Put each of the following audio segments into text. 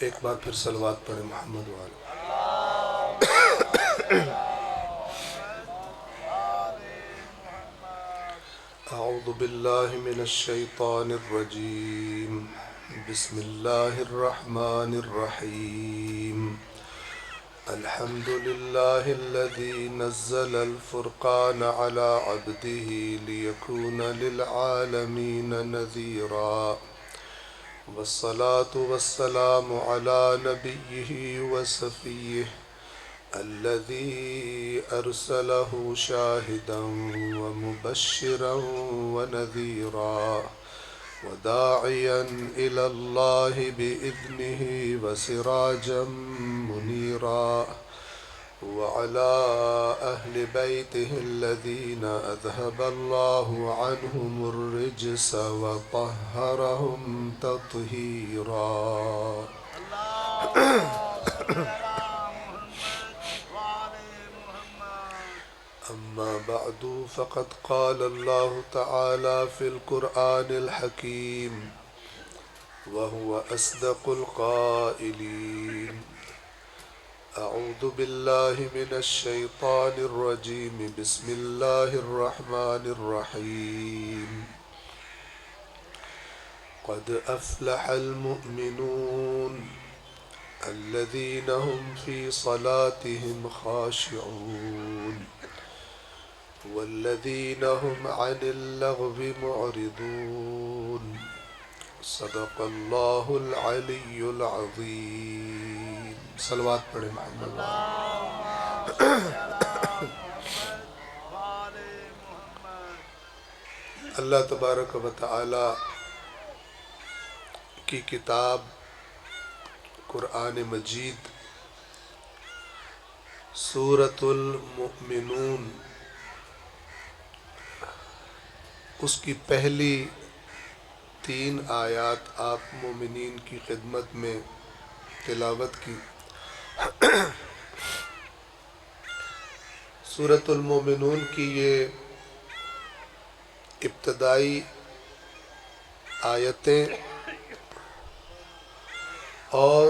ایک بار پھر صلوات پڑھیں محمد والے. اعوذ باللہ من الشیطان الرجیم. بسم اللہ الرحمن الرحیم. الحمد لله الذي نزل الفرقان على عبده ليكون للعالمين نذيرا، والصلاة والسلام على نبيه وصفيه الذي أرسله شاهدا ومبشرا ونذيرا وداعيا إلى الله بإذنه وسراجا منيرا، وعلى أهل بيته الذين أذهب الله عنهم الرجس وطهرهم تطهيرا. أما بعد فقد قال الله تعالى في القرآن الحكيم وهو أصدق القائلين: أعوذ بالله من الشيطان الرجيم. بسم الله الرحمن الرحيم. قد أفلح المؤمنون الذين هم في صلاتهم خاشعون والذين هم عن اللغو معرضون. صدق اللہ العلی العظیم. صلوات پڑھیں محمد. اللہ تبارک و تعالی کی کتاب قرآن مجید سورۃ المؤمنون، اس کی پہلی 3 آیات آپ مومنین کی خدمت میں تلاوت کی. سورۃ المؤمنون کی یہ ابتدائی آیتیں اور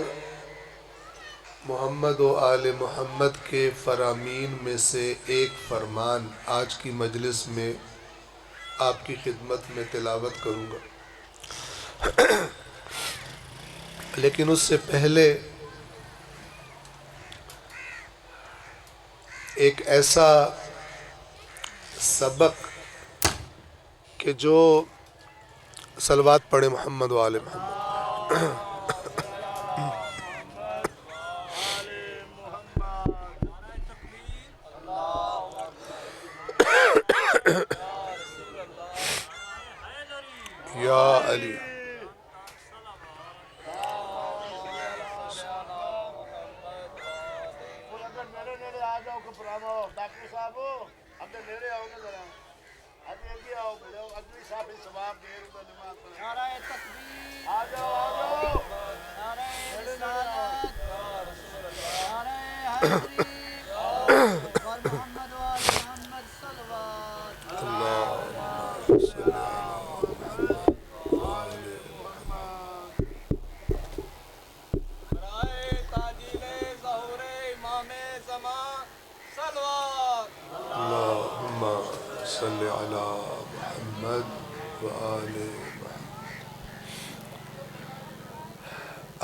محمد و آل محمد کے فرامین میں سے ایک فرمان آج کی مجلس میں آپ کی خدمت میں تلاوت کروں گا. لیکن اس سے پہلے ایک ایسا سبق کہ جو صلوات پڑھے محمد و آل محمد. یا علی. صلی علی محمد و آل محمد.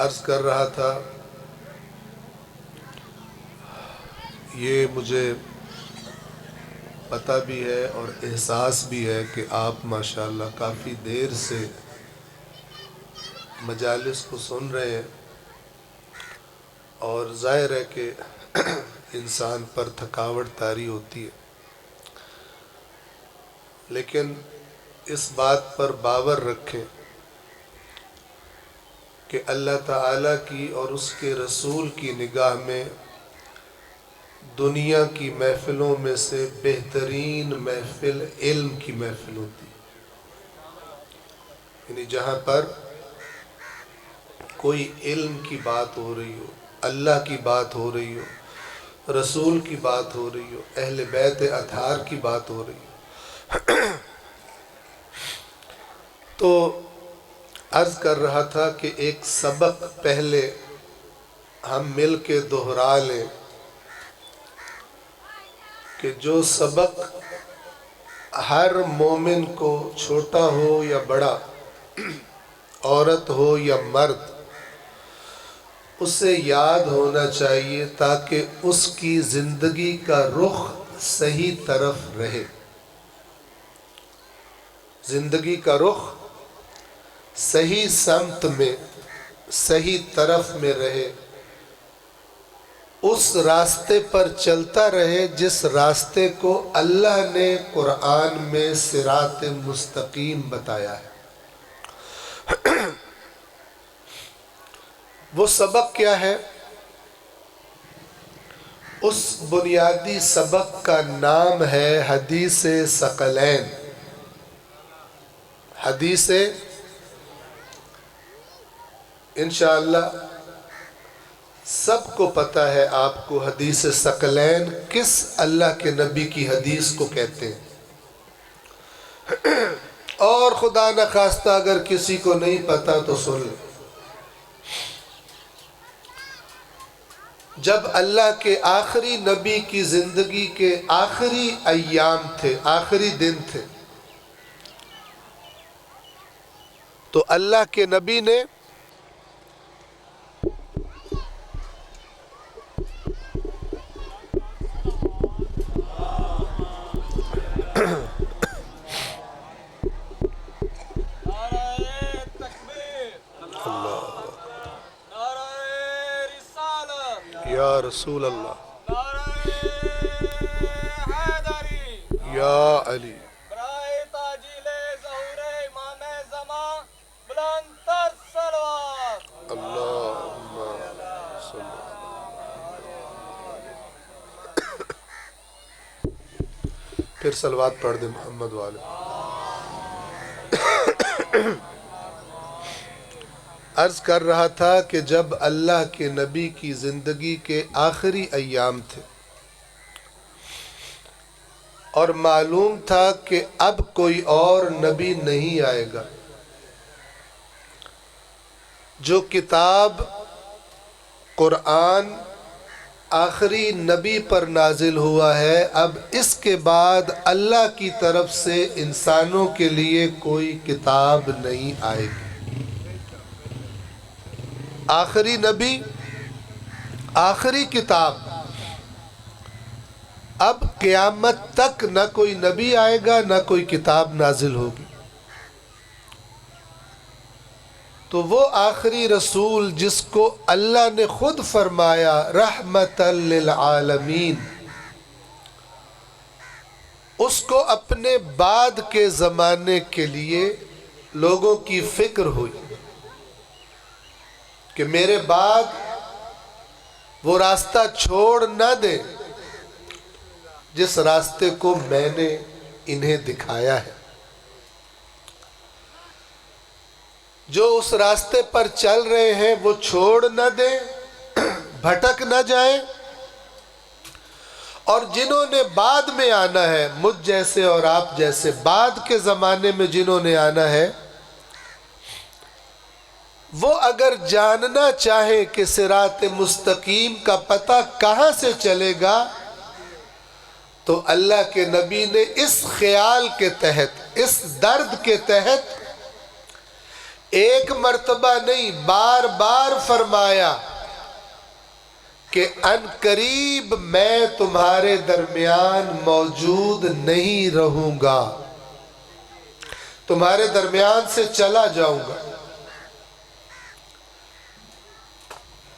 عرض کر رہا تھا، یہ مجھے پتہ بھی ہے اور احساس بھی ہے کہ آپ ماشاءاللہ کافی دیر سے مجالس کو سن رہے ہیں، اور ظاہر ہے کہ انسان پر تھکاوٹ طاری ہوتی ہے، لیکن اس بات پر باور رکھیں کہ اللہ تعالیٰ کی اور اس کے رسول کی نگاہ میں دنیا کی محفلوں میں سے بہترین محفل علم کی محفل ہوتی ہے. یعنی جہاں پر کوئی علم کی بات ہو رہی ہو، اللہ کی بات ہو رہی ہو، رسول کی بات ہو رہی ہو، اہل بیت اطہار کی بات ہو رہی ہو. تو عرض کر رہا تھا کہ ایک سبق پہلے ہم مل کے دہرا لیں کہ جو سبق ہر مومن کو چھوٹا ہو یا بڑا، عورت ہو یا مرد، اسے یاد ہونا چاہیے تاکہ اس کی زندگی کا رخ صحیح طرف رہے، زندگی کا رخ صحیح سمت میں، صحیح طرف میں رہے، اس راستے پر چلتا رہے جس راستے کو اللہ نے قرآن میں صراط مستقیم بتایا ہے۔ وہ سبق کیا ہے؟ اس بنیادی سبق کا نام ہے حدیث ثقلین۔ حدیث انشاءاللہ سب کو پتہ ہے، آپ کو حدیث ثقلین کس اللہ کے نبی کی حدیث کو کہتے ہیں، اور خدا نخواستہ اگر کسی کو نہیں پتہ تو سن لیں۔ جب اللہ کے آخری نبی کی زندگی کے آخری ایام تھے، آخری دن تھے، تو اللہ کے نبی نے یا رسول اللہ، یا علی، اللہم صلی۔ پھر صلوات پڑھ دیں محمد والے۔ عرض کر رہا تھا کہ جب اللہ کے نبی کی زندگی کے آخری ایام تھے اور معلوم تھا کہ اب کوئی اور نبی نہیں آئے گا، جو کتاب قرآن آخری نبی پر نازل ہوا ہے، اب اس کے بعد اللہ کی طرف سے انسانوں کے لیے کوئی کتاب نہیں آئے گی۔ آخری نبی، آخری کتاب، اب قیامت تک نہ کوئی نبی آئے گا نہ کوئی کتاب نازل ہوگی۔ تو وہ آخری رسول جس کو اللہ نے خود فرمایا رحمت للعالمین، اس کو اپنے بعد کے زمانے کے لیے لوگوں کی فکر ہوئی کہ میرے بعد وہ راستہ چھوڑ نہ دیں جس راستے کو میں نے انہیں دکھایا ہے، جو اس راستے پر چل رہے ہیں وہ چھوڑ نہ دیں، بھٹک نہ جائیں، اور جنہوں نے بعد میں آنا ہے، مجھ جیسے اور آپ جیسے بعد کے زمانے میں جنہوں نے آنا ہے، وہ اگر جاننا چاہیں کہ صراط مستقیم کا پتہ کہاں سے چلے گا، تو اللہ کے نبی نے اس خیال کے تحت، اس درد کے تحت ایک مرتبہ نہیں بار بار فرمایا کہ ان قریب میں تمہارے درمیان موجود نہیں رہوں گا، تمہارے درمیان سے چلا جاؤں گا،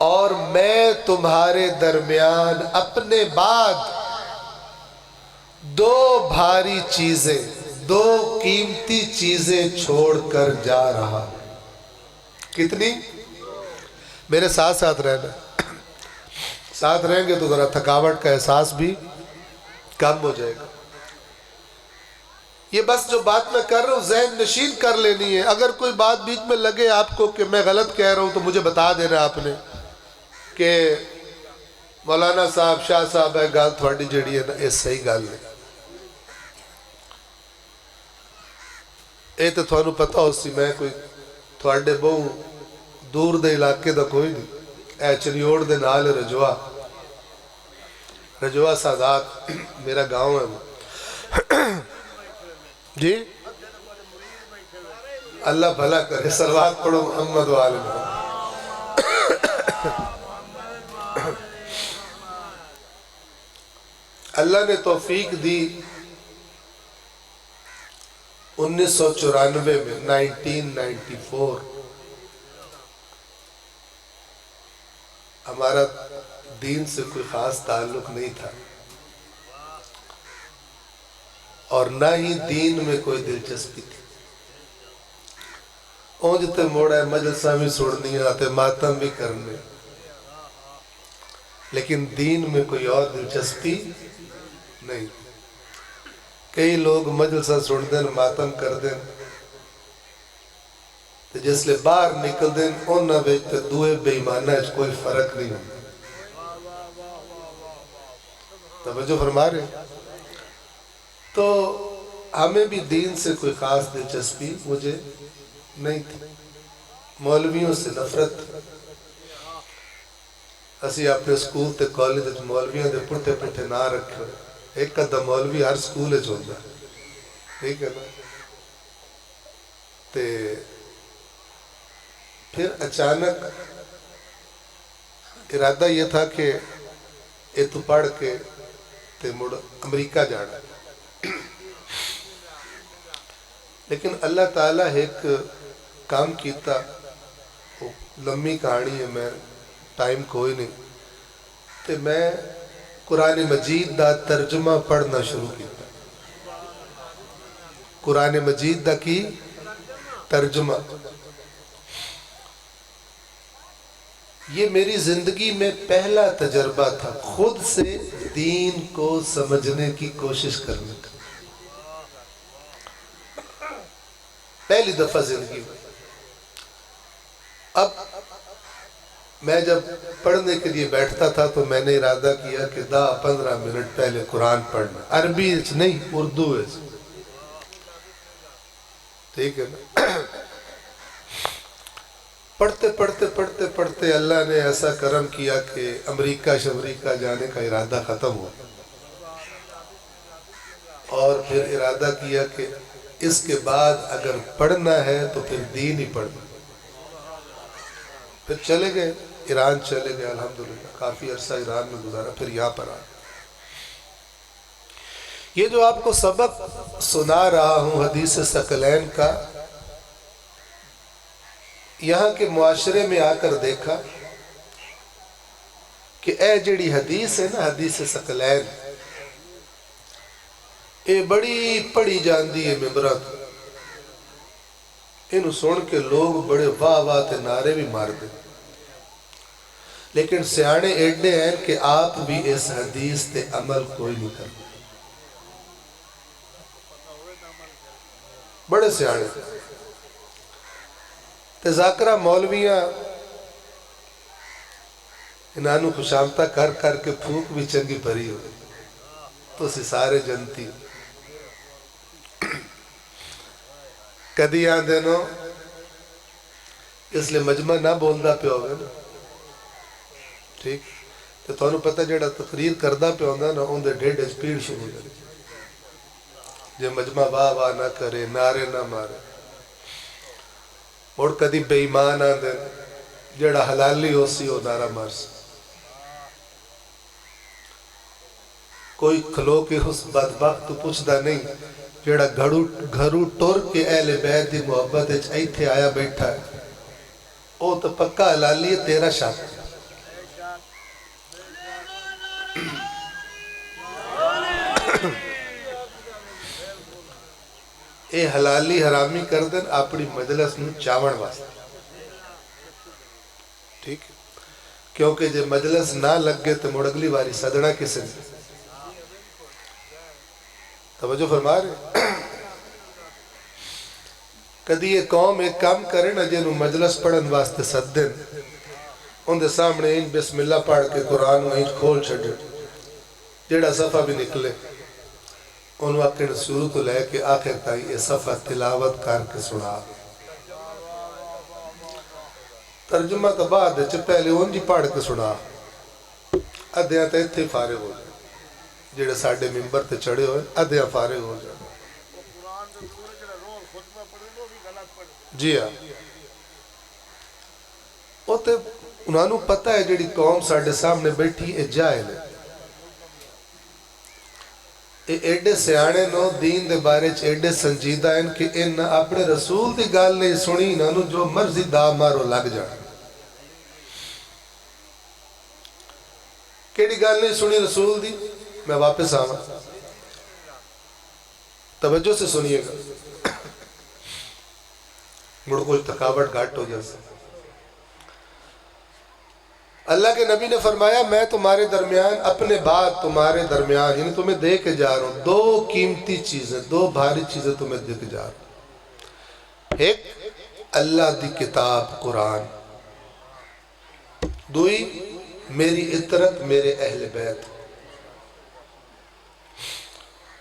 اور میں تمہارے درمیان اپنے بعد دو بھاری چیزیں، دو قیمتی چیزیں چھوڑ کر جا رہا۔ کتنی؟ میرے ساتھ ساتھ رہنا، ساتھ رہیں گے تو ذرا تھکاوٹ کا احساس بھی کم ہو جائے گا۔ یہ بس جو بات میں کر رہا ہوں ذہن نشین کر لینی ہے، اگر کوئی بات بیچ میں لگے آپ کو کہ میں غلط کہہ رہا ہوں تو مجھے بتا دینا آپ نے کہ مولانا صاحب، شاہ صاحب ہے گل تھوڑی جڑی ہے نا یہ صحیح گل نہیں، یہ تو تھوڑا پتہ ہو سی، میں کوئی تھوڑے بہت دور دے علاقے دا کوئی نہیں، اے چریوڑ دے نال رجوا، رجوا سادات میرا گاؤں ہے وہ جی۔ اللہ بھلا کرے، صلوات پڑھو محمد و آل محمد۔ اللہ نے توفیق دی 1994 میں 1994 ہمارا دین سے کوئی خاص تعلق نہیں تھا اور نہ ہی دین میں کوئی دلچسپی تھی۔ اونج تے موڑا ہے مجلساں بھی سننیاں تے ماتم بھی کرنے، لیکن دین میں کوئی اور دلچسپی نہیں۔ کئی لوگ مجلساں سن دیں ماتم کر دیں تے جس لئے باہر نکل دیں انہاں وچ تے دوئے بے ایمانہ اچ کوئی فرق نہیں ہوتا۔ توجہ فرما رہے ہیں؟ تو ہمیں بھی دین سے کوئی خاص دلچسپی مجھے نہیں تھی، مولویوں سے نفرت۔ اسی اپنے سکول تے کالج مولویوں دے پٹھے پٹھے نہ رکھے، ایک ادھا مولوی ہر سکول ہوتا ہے، ٹھیک ہے نا؟ تے پھر اچانک ارادہ یہ تھا کہ یہ تو پڑھ کے تے مڑ امریکہ جانا، لیکن اللہ تعالیٰ ایک کام کیتا، لمبی کہانی ہے، میں ٹائم کوئی نہیں، تے میں قرآن مجید دا ترجمہ پڑھنا شروع کیتا۔ قرآن مجید دا کی ترجمہ، یہ میری زندگی میں پہلا تجربہ تھا خود سے دین کو سمجھنے کی کوشش کرنے کا، پہلی دفعہ زندگی میں۔ اب میں جب پڑھنے کے لیے بیٹھتا تھا تو میں نے ارادہ کیا کہ 10-15 منٹ پہلے قرآن پڑھنا، عربی نہیں اردو ہے، ٹھیک ہے نا؟ پڑھتے پڑھتے پڑھتے پڑھتے اللہ نے ایسا کرم کیا کہ امریکہ جانے کا ارادہ ختم ہوا، اور پھر ارادہ کیا کہ اس کے بعد اگر پڑھنا ہے تو پھر دین ہی پڑھنا۔ پھر چلے گئے ایران، چلے گئے الحمدللہ، کافی عرصہ ایران میں گزارا، پھر یہاں پر آیا۔ یہ جو آپ کو سبق سنا رہا ہوں حدیث ثقلین کا، یہاں کے معاشرے میں آ کر دیکھا کہ اے جڑی حدیث ہے نا، حدیث ثقلین، یہ بڑی پڑھی جاندی ہے ممبرات، انہوں سن کے لوگ بڑے واہ واہ تے نعرے بھی مار دے، لیکن سیانے ایڈے ہیں کہ آپ بھی اس حدیث تے عمل کوئی نہیں کرتے، بڑے سیانے تذاکرہ مولویاں انہوں خوشامتہ کر کر کے پھوک بھی چنگی بھری ہوئی، تو اسی سارے جنتی کدی آندے نو اس لئے مجمع نہ بولدا پہ ہوگا نا، ٹھیک؟ تو تھانوں پتہ جڑا تقریر کردہ پہ ہوندہ نا، ان دے ڈیڑھ سپیڈ شروع کرے، جو مجمع واہ واہ نہ کرے، نعرے نہ مارے، اور کدی بے ایمان آندے جڑا حلالی ہو سی ہو نعرہ مار سی، کوئی کھلو کے اس بدبخت پوچھ دا نہیں جڑا گھرو ٹور کے اہل بیت دی محبت ایتھے آیا بیٹھا ہے، او تو پکا حلالی ہے، تیرا شاک ہے۔ اے حلالی حرامی کر دیں اپنی مجلس نو چاون واسطے، ٹھیک ہے؟ کیونکہ جے مجلس نہ لگ گئے تو مڑ اگلی باری صدڑا کسے نے، توجہ فرما رہے؟ کدی یہ قوم ایک کام کرے نا، جنہوں مجلس پڑھن واسطے صدن، ان دے سامنے ان بسم اللہ پڑھ کے قرآن میں انچ کھول چھڑے، جیڑا صفحہ بھی نکلے انہوں اپنے شروع تو لے کے آخر تائی یہ صفحہ تلاوت کر کے سنا، ترجمہ تو بعد پہلے ان جی پڑھ کے سنا ادھیاں تو اتنے فارغ ہو جائے جڑے ساڈے ممبر تے چڑھے ہوئے ادھیاں فارغ ہو جائے جی ہاں وہ تے انہوں نے پتہ ہے جڑی قوم ساڈے سامنے بیٹھی ہے جاہل ہے اے ایڈے سیانے نو دین دے بارے چ ایڈے سنجیدہ ہیں کہ ان اپنے رسول دی گل نہیں سنی انہوں جو مرضی دا مارو لگ جانا کیڑی گل نہیں سنی رسول دی میں واپس آواں توجہ سے سنیے گا مڑ کچھ تھکاوٹ گھٹ ہو جیسے اللہ کے نبی نے فرمایا میں تمہارے درمیان اپنے بعد تمہارے درمیان یعنی تمہیں دے کے جا رہا ہوں دو قیمتی چیزیں دو بھاری چیزیں تمہیں دے کے جا رہا ہوں ایک اللہ دی کتاب قرآن دوئی میری عطرت میرے اہل بیت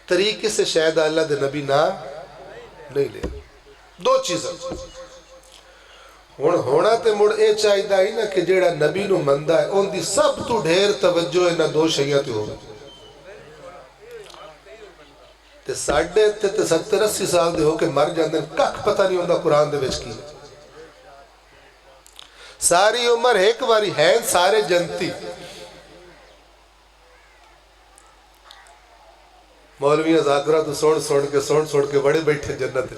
طریقے سے شاید اللہ دے نبی نام نہیں لے دو چیزیں ہونا تے مڑ اے چاہیدہ ہی نا کہ جیڑا نبی نو مندہ ہے ان دی سب تو ڈھیر توجہ ہے نا دو شیعہ تے ہوگا تے ساڑھے تے 70-80 سال دے ہو کے مر جاندے کک پتہ نہیں ہوندہ قرآن دے وچ کی ساری عمر ایک باری ہے سارے جنتی مولویاں ذاکرہ تو سوڑ کے بڑے بیٹھے جنت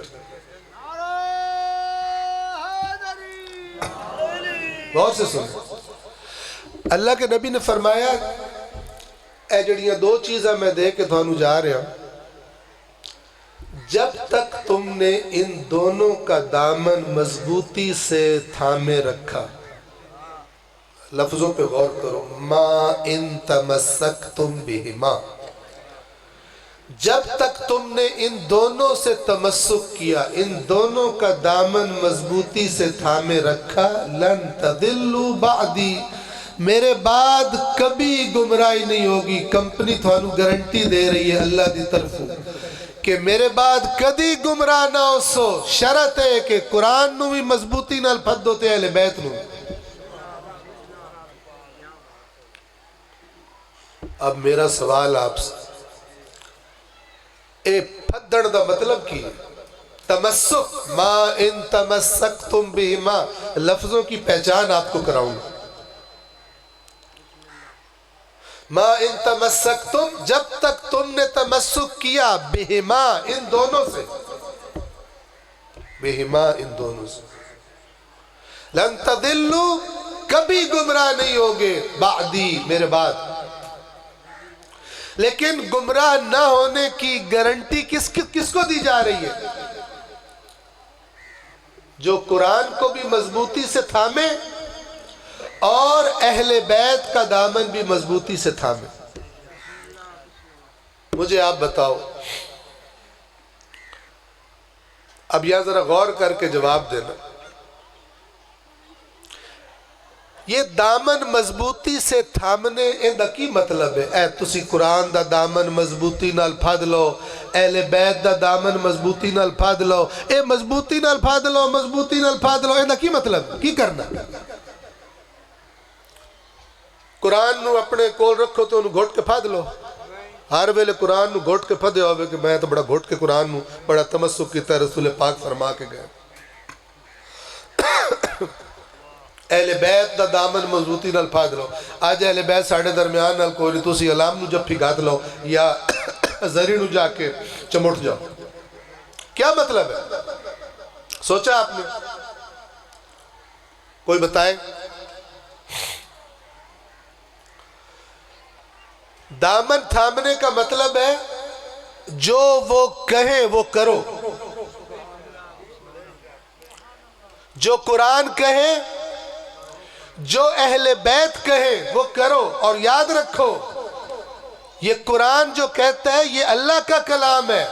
بہت سے سن اللہ کے نبی نے فرمایا اے جڑیاں دو چیزیں میں دے کے تھانو جا رہا ہوں جب تک تم نے ان دونوں کا دامن مضبوطی سے تھامے رکھا لفظوں پہ غور کرو ما ان تمسکتم بہما جب تک تم نے ان دونوں سے تمسک کیا ان دونوں کا دامن مضبوطی سے تھامے رکھا لن تضلوا بعدی میرے بعد کبھی گمراہی نہیں ہوگی کمپنی تھانو گارنٹی دے رہی ہے اللہ دی طرف کہ میرے بعد کدی گمراہ نہ ہو سو شرط ہے کہ قرآن نو بھی مضبوطی نال پھد ہوتے اہل بیت نو اب میرا سوال آپ سے اے پھدڑ دا مطلب کی تمسک ما ان تمسکتم بہما لفظوں کی پہچان آپ کو کراؤں گا ما ان تمسکتم جب تک تم نے تمسک کیا بہما ان دونوں سے بہما ان دونوں سے لن تضلوا کبھی گمراہ نہیں ہوگے بعدی میرے بعد لیکن گمراہ نہ ہونے کی گارنٹی کس کو دی جا رہی ہے جو قرآن کو بھی مضبوطی سے تھامے اور اہل بیت کا دامن بھی مضبوطی سے تھامے مجھے آپ بتاؤ اب یہاں ذرا غور کر کے جواب دینا یہ دامن مضبوطی سے تھامنے ان دا کی مطلب ہے اے تسی قرآن دا دامن مضبوطی نال پھاد لو اہل بیت دا دامن مضبوطی نال پھاد لو اے مضبوطی نال پھاد لو مضبوطی نال پھاد لو ان دا کی مطلب کی کرنا قرآن نو اپنے کول رکھو تو انہوں گھوٹ کے پھاد لو ہر ویلے قرآن نو گھوٹ کے پھدے ہوئے کہ میں تو بڑا گھوٹ کے قرآن نو بڑا تمسک کیتا رسول پاک فرما کے گئے اہل بیت دا دامن مضبوطی نال پھاد لو آج اہل بیت ساڑھے درمیان نال کوئی توسی علام نو جب پھی گات لو یا زری نو جا کے چمٹ جاؤ کیا مطلب ہے سوچا آپ نے کوئی بتائے دامن تھامنے کا مطلب ہے جو وہ کہیں وہ کرو جو قرآن کہے جو اہل بیت کہے وہ کرو اور یاد رکھو یہ قرآن جو کہتا ہے یہ اللہ کا کلام ہے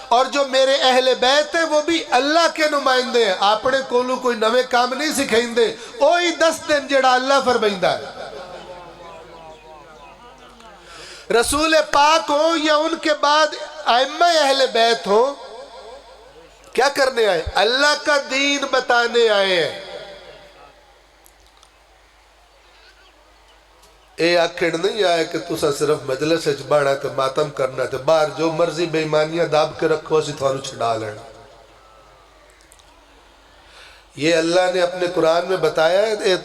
اور جو میرے اہل بیت ہے وہ بھی اللہ کے نمائندے ہیں اپنے کولو کوئی نوے کام نہیں سکھائیں دے اوہی 10 دن جڑا اللہ فرمائندہ ہے رسول پاک ہوں یا ان کے بعد ائمہ اہل بیت ہوں کیا کرنے آئے اللہ کا دین بتانے آئے ہیں یہ آخر نہیں آیا کہ تسا صرف مجلس بہنا تو ماتم کرنا تو باہر جو مرضی بےمانیاں داب کے رکھو اسی تھانوں چھڑا لینا. یہ اللہ نے اپنے قرآن میں بتایا ہے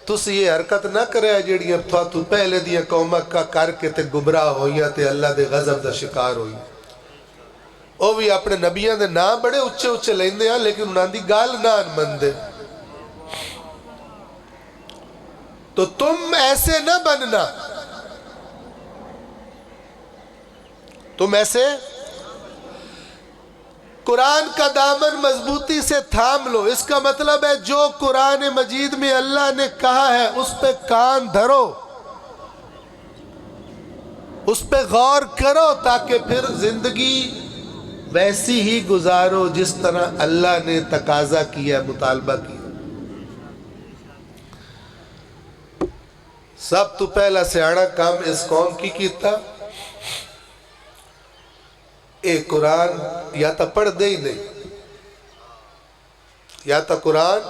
تس یہ حرکت نہ کرے جیڑیاں تو پہلے دیاں قوماں کا کر کے تے گمراہ ہوئیاں تے اللہ دے غضب دا شکار ہوئیاں. وہ بھی اپنے نبیاں دے نام بڑے اچھے اچھے لیندے ہیں لیکن انہاں دی گال نہ مندے. تو تم ایسے نہ بننا، تم ایسے قرآن کا دامن مضبوطی سے تھام لو. اس کا مطلب ہے جو قرآن مجید میں اللہ نے کہا ہے اس پہ کان دھرو، اس پہ غور کرو تاکہ پھر زندگی ویسی ہی گزارو جس طرح اللہ نے تقاضا کیا، مطالبہ کیا. سب تو پہلا سیاڑا کام اس قوم کی کیتا اے قرآن یا تا پڑھ دے ہی نہیں، یا تا قرآن.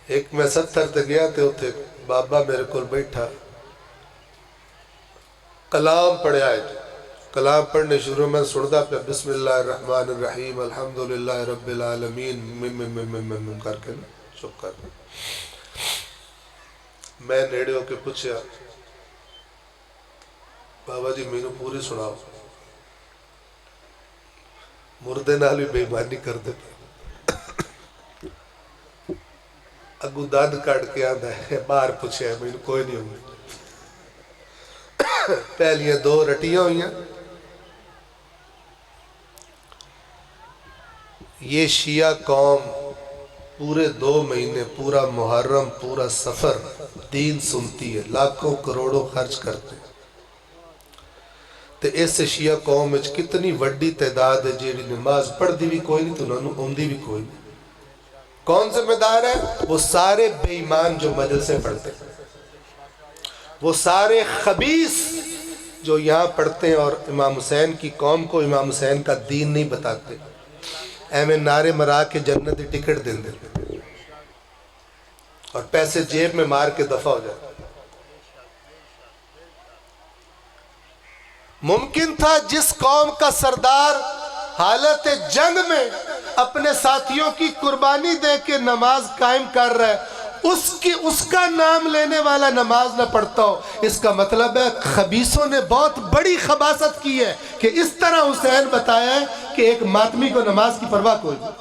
ایک میں 70 تے گیا تے ہوتے بابا میرے کول بیٹھا کلام پڑھے آئے تھے. کلام پڑھنے شروع میں سندا پہ بسم اللہ الرحمن الرحیم الحمدللہ رب العالمین کر کے چپ کر. میں نیڑے ہو کے پوچھا بابا جی مینوں پوری سناؤ. مردے نال بھی بے ایمانی کر دے اگو دند کٹ کے آندا ہے باہر پوچھا ہے مینوں کوئی نہیں ہوئی. پہلیاں 2 رٹیاں ہوئیاں. یہ شیعہ قوم پورے 2 مہینے پورا محرم پورا سفر دین سنتی ہے، لاکھوں کروڑوں خرچ کرتے ہیں. تے اس شیعہ قوم وچ کتنی وڈی تعداد ہے جیڑی نماز پڑھ دی بھی کوئی نہیں تو انہوں اوندی بھی کوئی نہیں. کون ذمہ دار ہے؟ وہ سارے بے ایمان جو مجلسیں پڑھتے ہیں، وہ سارے خبیث جو یہاں پڑھتے ہیں اور امام حسین کی قوم کو امام حسین کا دین نہیں بتاتے. ایویں نعرے مرا کے جنت دی ٹکٹ دے دیں اور پیسے جیب میں مار کے دفع ہو جاتے. ممکن تھا جس قوم کا سردار حالت جنگ میں اپنے ساتھیوں کی قربانی دے کے نماز قائم کر رہا ہے اس کا نام لینے والا نماز نہ پڑھتا ہو. اس کا مطلب ہے خبیثوں نے بہت بڑی خباثت کی ہے کہ اس طرح حسین بتایا ہے کہ ایک ماتمی کو نماز کی پرواہ کوئی نہیں.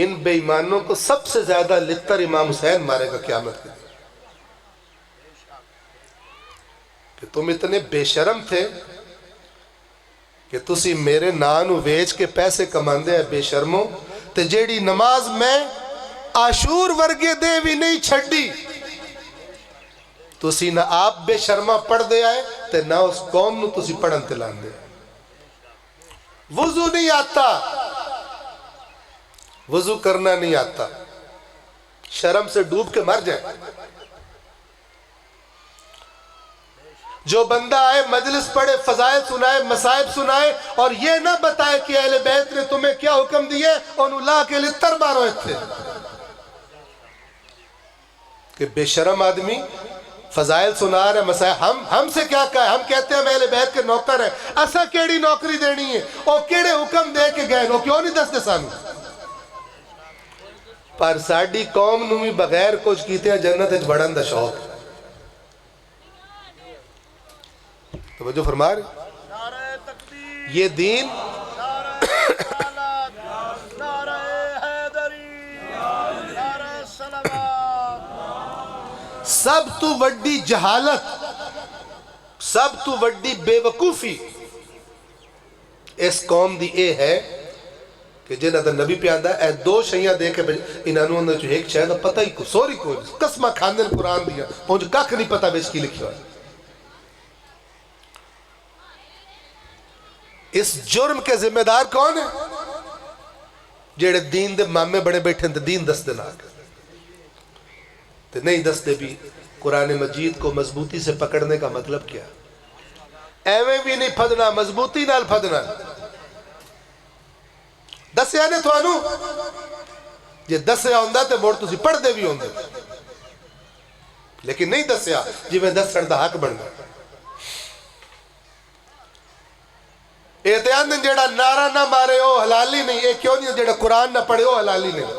ان بے ایمانوں کو سب سے زیادہ لتر امام حسین مارے گا قیامت کے دن کہ تم اتنے بے شرم تھے کہ تسی میرے نانو ویچ کے پیسے کماندے ہیں بے شرموں. تے جیڑی نماز میں عاشور ورگے دے بھی نہیں چھڑی تسی نہ آپ بے شرما پڑھ دے آئے تے نہ اس قوم نو تسی پڑھن تلان دے. وضو نہیں آتا، وضو کرنا نہیں آتا، شرم سے ڈوب کے مر جائے. جو بندہ آئے مجلس پڑھے فضائل سنائے مسائب سنائے اور یہ نہ بتائے کہ اہل بیت نے تمہیں کیا حکم دیے انہوں لا کے لتر مارو تھے کہ بے شرم آدمی فضائل سنا رہے مسائل. ہم سے کیا کہا ہے؟ ہم کہتے ہیں ہم اہل بیت کے نوکر ہیں. اسا کیڑی نوکری دینی ہے؟ او کیڑے حکم دے کے گئے وہ کیوں نہیں دستے سانو؟ پر ساڑی قوم نو بھی بغیر کچھ کیتے ہیں جنت اچ بڑھن دا شوق. توجہ فرما رہے یہ دین سب تو وڈی جہالت، سب تو وڈی بے وقوفی اس قوم دی اے ہے کہ جنہ دا نبی پہ آندہ اے 2 شیعہ دے کے انہوں نے جو ایک شاید پتہ ہی کو سوری کوئی قسمہ کھاندن قرآن دیا پہنچ کاکھ نہیں پتہ بیچ کی لکھی ہوئی. اس جرم کے ذمہ دار کون ہے؟ جیڑے دین دے مامے بڑے بیٹھے ہیں دین دس دینا تے نہیں دس دے بھی. قرآن مجید کو مضبوطی سے پکڑنے کا مطلب کیا؟ ایویں بھی نہیں پھدنا، مضبوطی نال پھدنا. دس یعنی تو آنو ਜੇ ਦੱਸਿਆ ਹੁੰਦਾ ਤੇ ਮੁੜ ਤੁਸੀਂ ਪੜ੍ਹਦੇ ਵੀ ਹੁੰਦੇ, لیکن نہیں دسیا جی میں دسن دا حق بن گیا. احتیاط جیڑا نعرہ نہ مارے وہ حلالی نہیں. یہ کیوں نہیں؟ جیڑا قرآن نہ پڑھے وہ حلالی نہیں،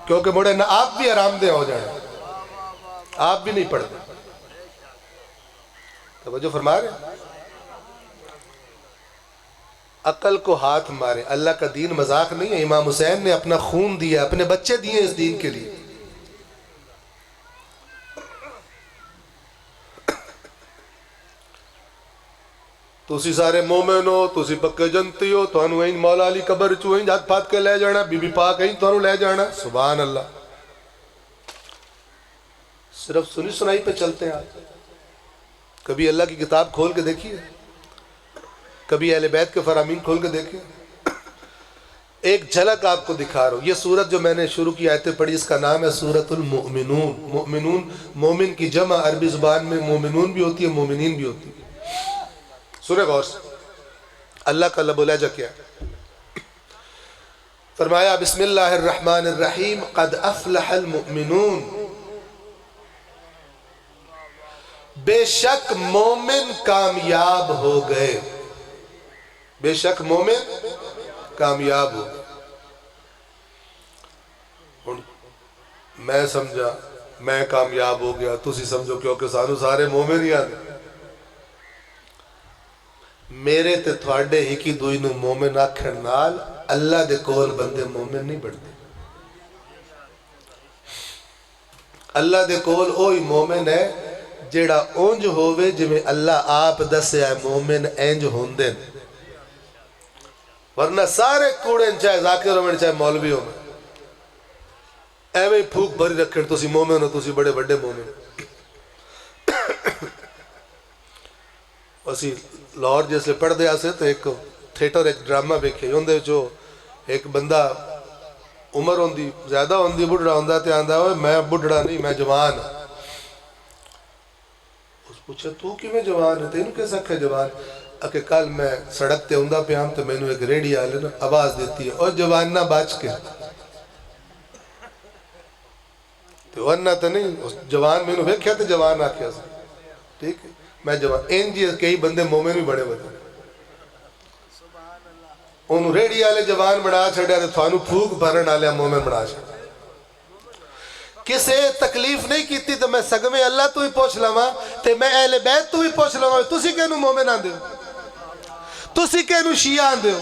کیونکہ مڑے نہ آپ بھی حرام دہ ہو جائیں، آپ بھی نہیں پڑھتے. توجہ فرما رہے ہیں؟ عقل کو ہاتھ مارے. اللہ کا دین مذاق نہیں ہے. امام حسین نے اپنا خون دیا، اپنے بچے دیے اس دین کے لیے. تسی سارے مومن ہو، تسی پکے جنتی ہو، تانوں این مولا علی قبر چوں این ہاتھ پھات کے لے جانا، بی بی پاک این تانوں لے جانا. سبحان اللہ. صرف سنی سنائی پہ چلتے ہیں آپ. کبھی اللہ کی کتاب کھول کے دیکھیے، کبھی اہل بیت کے فرامین کھول کے دیکھیے. ایک جھلک آپ کو دکھا رہا ہوں. یہ سورت جو میں نے شروع کی آیتیں پڑھی اس کا نام ہے سورت المؤمنون. مؤمنون مومن کی جمع عربی زبان میں مومنون بھی ہوتی ہے، مومنین بھی ہوتی ہے. سنیں غور سے اللہ کا لب و لہجہ کیا ہے. فرمایا بسم اللہ الرحمن الرحیم قد افلح المؤمنون. بے شک مومن کامیاب ہو گئے، بے شک مومن کامیاب ہو گئے. میں سمجھا میں کامیاب ہو گیا، تسی سمجھو کیونکہ سانو سارے مومن ہی آنے. میرے تے تھوڑے ہی کی دوئی نو مومن آکھن نال اللہ دے کول بندے مومن نہیں بڑھتے. اللہ دے کول اوہی مومن ہے جیڑا اونج ہووے جویں اللہ آپ دسے ہے مومن انج ہوندے. ورنہ سارے کوڑے چاہے ذاکر ہوئے چاہے مولوی ہوئے ایویں پھوک بھری رکھیں تسی مومن ہو، تسی بڑے بڑے مومن. اسی لاہور جیسے پڑھ دیا سے تو ایک تھیٹر ایک ڈرامہ بیکھے ہوندے جو ایک بندہ عمر ہوندی زیادہ ہوندی بڑھڑا ہوندہ تے آندہ ہوئے میں بڑھڑا نہیں میں جوان ہوں. اس پوچھا تو کی میں جوان ہے تینوں کیسا کھے جوان؟ کہ کل میں سڑک تے ہوندہ پہ ہم تو میں نے ایک ریڈی آلے نا آواز دیتی ہے اور جوان نہ باچ کے تو ورنہ تو نہیں جوان میں نے ویکھیا تو جوان آکھیا سا ٹھیک ہے میں جوان. این جی کئی بندے مومن بھی بڑے بڑے انہوں ریڈی آلے جوان بڑھا چھڑیا تو تھوانو پھوک بھرن آلے مومن بڑھا چھڑیا. کسے تکلیف نہیں کیتی تو میں سگمے اللہ تو ہی پوچھ لواں تے میں اہل بیت تو ہی پوچھ لواں تسی کہنو مومن آن دے ہو، تسی کہنو شیعہ آن دے ہو.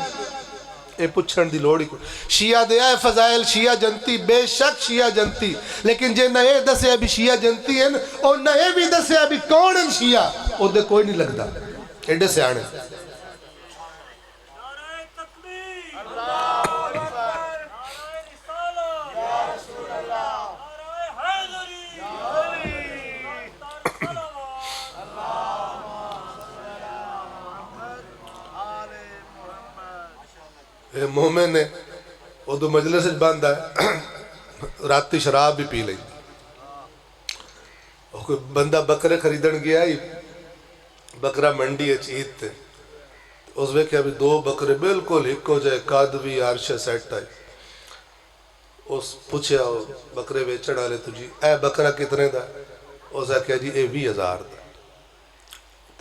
اے پچھن دی لوڑی کو شیعہ دے آئے فضائل شیعہ جنتی، بے شک شیعہ جنتی، لیکن جے نہ اے دسے ابھی شیعہ جنتی ہیں اور نہ اے بھی دسے ابھی کون ہیں شیعہ او دے کوئی نہیں لگتا. ایڈے سے آنے مومن ہے وہ تو مجلس بند ہے راتی شراب بھی پی لئی. کوئی بندہ بکرے خریدن گیا ہی بکرا منڈی ہے چیت تے اس میں کہ ابھی دو بکرے بالکل ہکو جائے کادوی عرش سیٹ آئی. اس پوچھیا بکرے بیچڑ آلے تجھی اے بکرا کتنے دا؟ اس نے کہا جی اے 20,000 دا.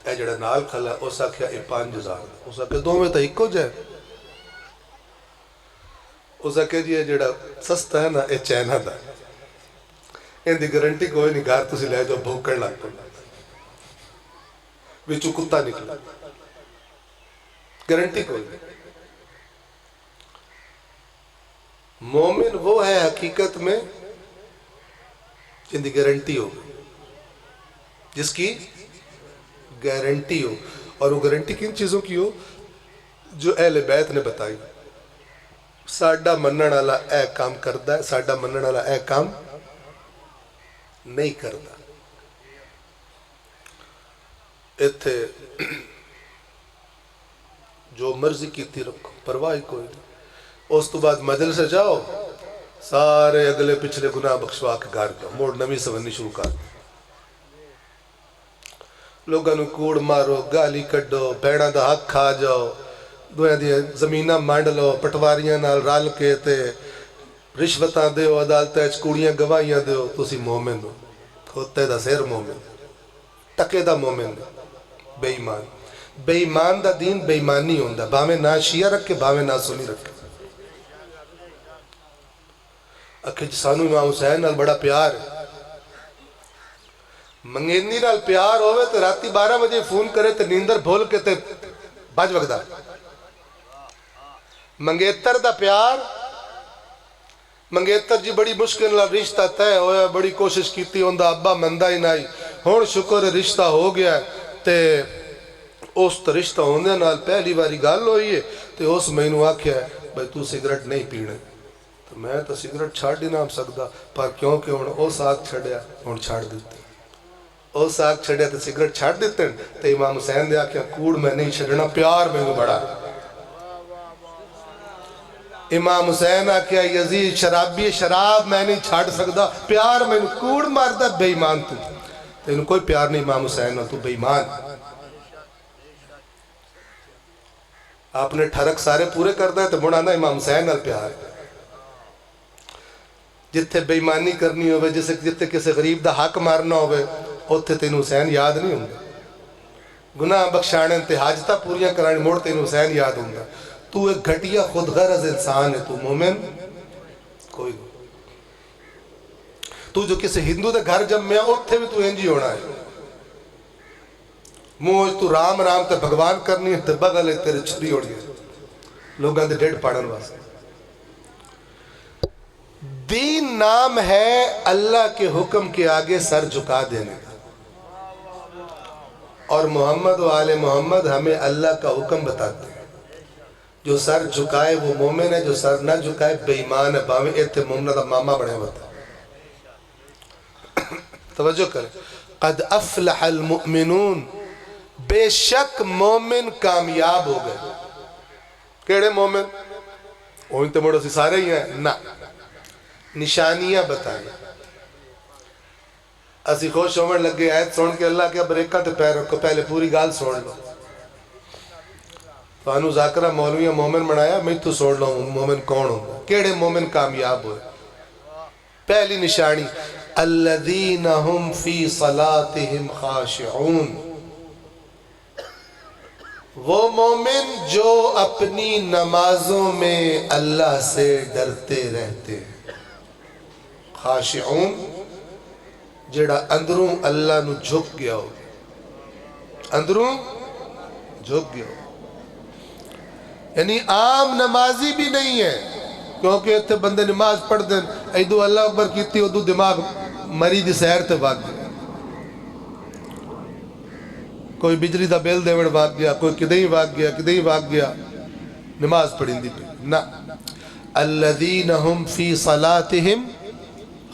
اے جڑا نال کھلا اس نے کہا اے 5,000 دا. اس نے کہا دو میں تا ہکو جائے. اس نے کہا جی یہ جڑا سستا ہے نا یہ China the in the guarantee کوئی نہیں گھر تسی لے جاؤ بھوکڑ لگ پڑا وچوں کتا نکلا گارنٹی کوئی نہیں. مومن وہ ہے حقیقت میں جن دی گارنٹی ہو جس کی گارنٹی ہو اور وہ گارنٹی کن چیزوں کی ہو جو اہل بیت نے بتائی. ساڈا منن والا اے کام کردا ہے ساڈا منن والا اے کام نہیں کردا. ایتھے جو مرضی کیتی رکھو پرواہ کوئی نہیں. اس تو بعد مجلس سے جاؤ سارے اگلے پچھلے گناہ بخشوا کے گھر جاؤ موڑ نوی سونی شروع کر دو. لوگاں نو کوڑ مارو گالی کڈو بھیڑاں دا حق کھا جاؤ دویاں دی زمیناں منڈ لو پٹواریاں نال رل کے تے رشوتاں دیو عدالتاں وچ کوڑیاں گواہیاں دیو تسی مومن ہو کھوتے دا سر مومن ٹکے دا مومن بے ایمان بے ایمان دا دین بے ایمانی ہوندا بھاویں نہ شیعہ رکھے بھاویں نہ سنی رکھے اکھے سانو امام حسین نال بڑا پیار ہے منگینی نال پیار ہوئے تو راتی 12 بجے فون کرے تو نیندر بھول کے تے بج وقتا منگیتر دا پیار منگیتر جی بڑی مشکل نال رشتہ تے ہویا بڑی کوشش کیتی ہوندا ابا مندہ ہی نہیں ہون شکر رشتہ ہو گیا تے اس رشتہ ہوندے نال پہلی باری گل ہوئی ہے تے اس مینوں آکھیا ہے بھائی تو سگریٹ نہیں پینے تو میں تو سگریٹ چھاڑ ہی نہ سکدا پر کیونکہ ہن او ساتھ چھڑیا ہن چھاڑ دیتے او ساتھ چھڑیا تو سگریٹ چھاڑ دیتے تے امام حسین دے آکھیا کوڑ میں نہیں چھڑنا پیار مینوں بڑا امام حسین آکھیا یزید شرابی شراب میں نہیں چھاڑ سکدا پیار مینوں کوڑ ماردا بے ایمان تو تینوں کوئی پیار نہیں امام حسین تو بے ایمان آپ نے ٹھرک سارے پورے کر دے تو مڑانا امام حسین نال پیار جتھے بے ایمانی کرنی ہوئے جتھے کسی غریب دا حق مارنا ہوئے اوتھے تینوں حسین یاد نہیں ہوں گناہ بخشانے تے حاجتہ پوریاں کرانے موڑ تینوں حسین یاد ہوں تو ایک گھٹیا خود غرض انسان ہے تو مومن کوئی نہیں تو جو کسی ہندو دے گھر جب میں اوتھے بھی تو انجی ہونا ہے موج تو رام رام تے بھگوان کرنی ہے تے بغل ہے تیرے چھری ہونی ہے لوگاں دے ڈیڑھ پاڑن واسطے دین نام ہے اللہ کے حکم کے آگے سر جھکا دینے اور محمد و آل محمد ہمیں اللہ کا حکم بتاتے ہیں جو سر جھکائے وہ مومن ہے جو سر نہ جھکائے بے ایمان ہے باویں ایتھے مومنہ دا ماما بڑھے ہوتا توجہ کریں قد افلح المؤمنون بے شک مومن کامیاب ہو گئے کیڑے مومن وہیں تے موڑا سی سارے ہی ہیں نہ نشانیاں بتائیں اسی خوش ہومن لگے آیت سون کے اللہ کیا بریکہ تے پیر رکھو پہلے پوری گال سون لو فانو ذاکرہ مولویہ مومن بنایا میں تو سون لو مومن کون ہوں کیڑے مومن کامیاب ہوئے پہلی نشانی الذین ہم فی صلاتہم خاشعون وہ مومن جو اپنی نمازوں میں اللہ سے ڈرتے رہتے ہیں خاشعون جڑا اندروں اللہ نو جھک گیا ہو اندروں جھک گیا ہو یعنی عام نمازی بھی نہیں ہے کیونکہ اتنے بندے نماز پڑھ دیں ایدو اللہ اکبر کیتی ادو دماغ مری دی سیر تے بھاگ گیا کوئی بجلی دا بیل دیوڑ بھاگ گیا کوئی کدیں بھاگ گیا نماز پڑھیں دی پہ نا الذین ہم فی صلاتہم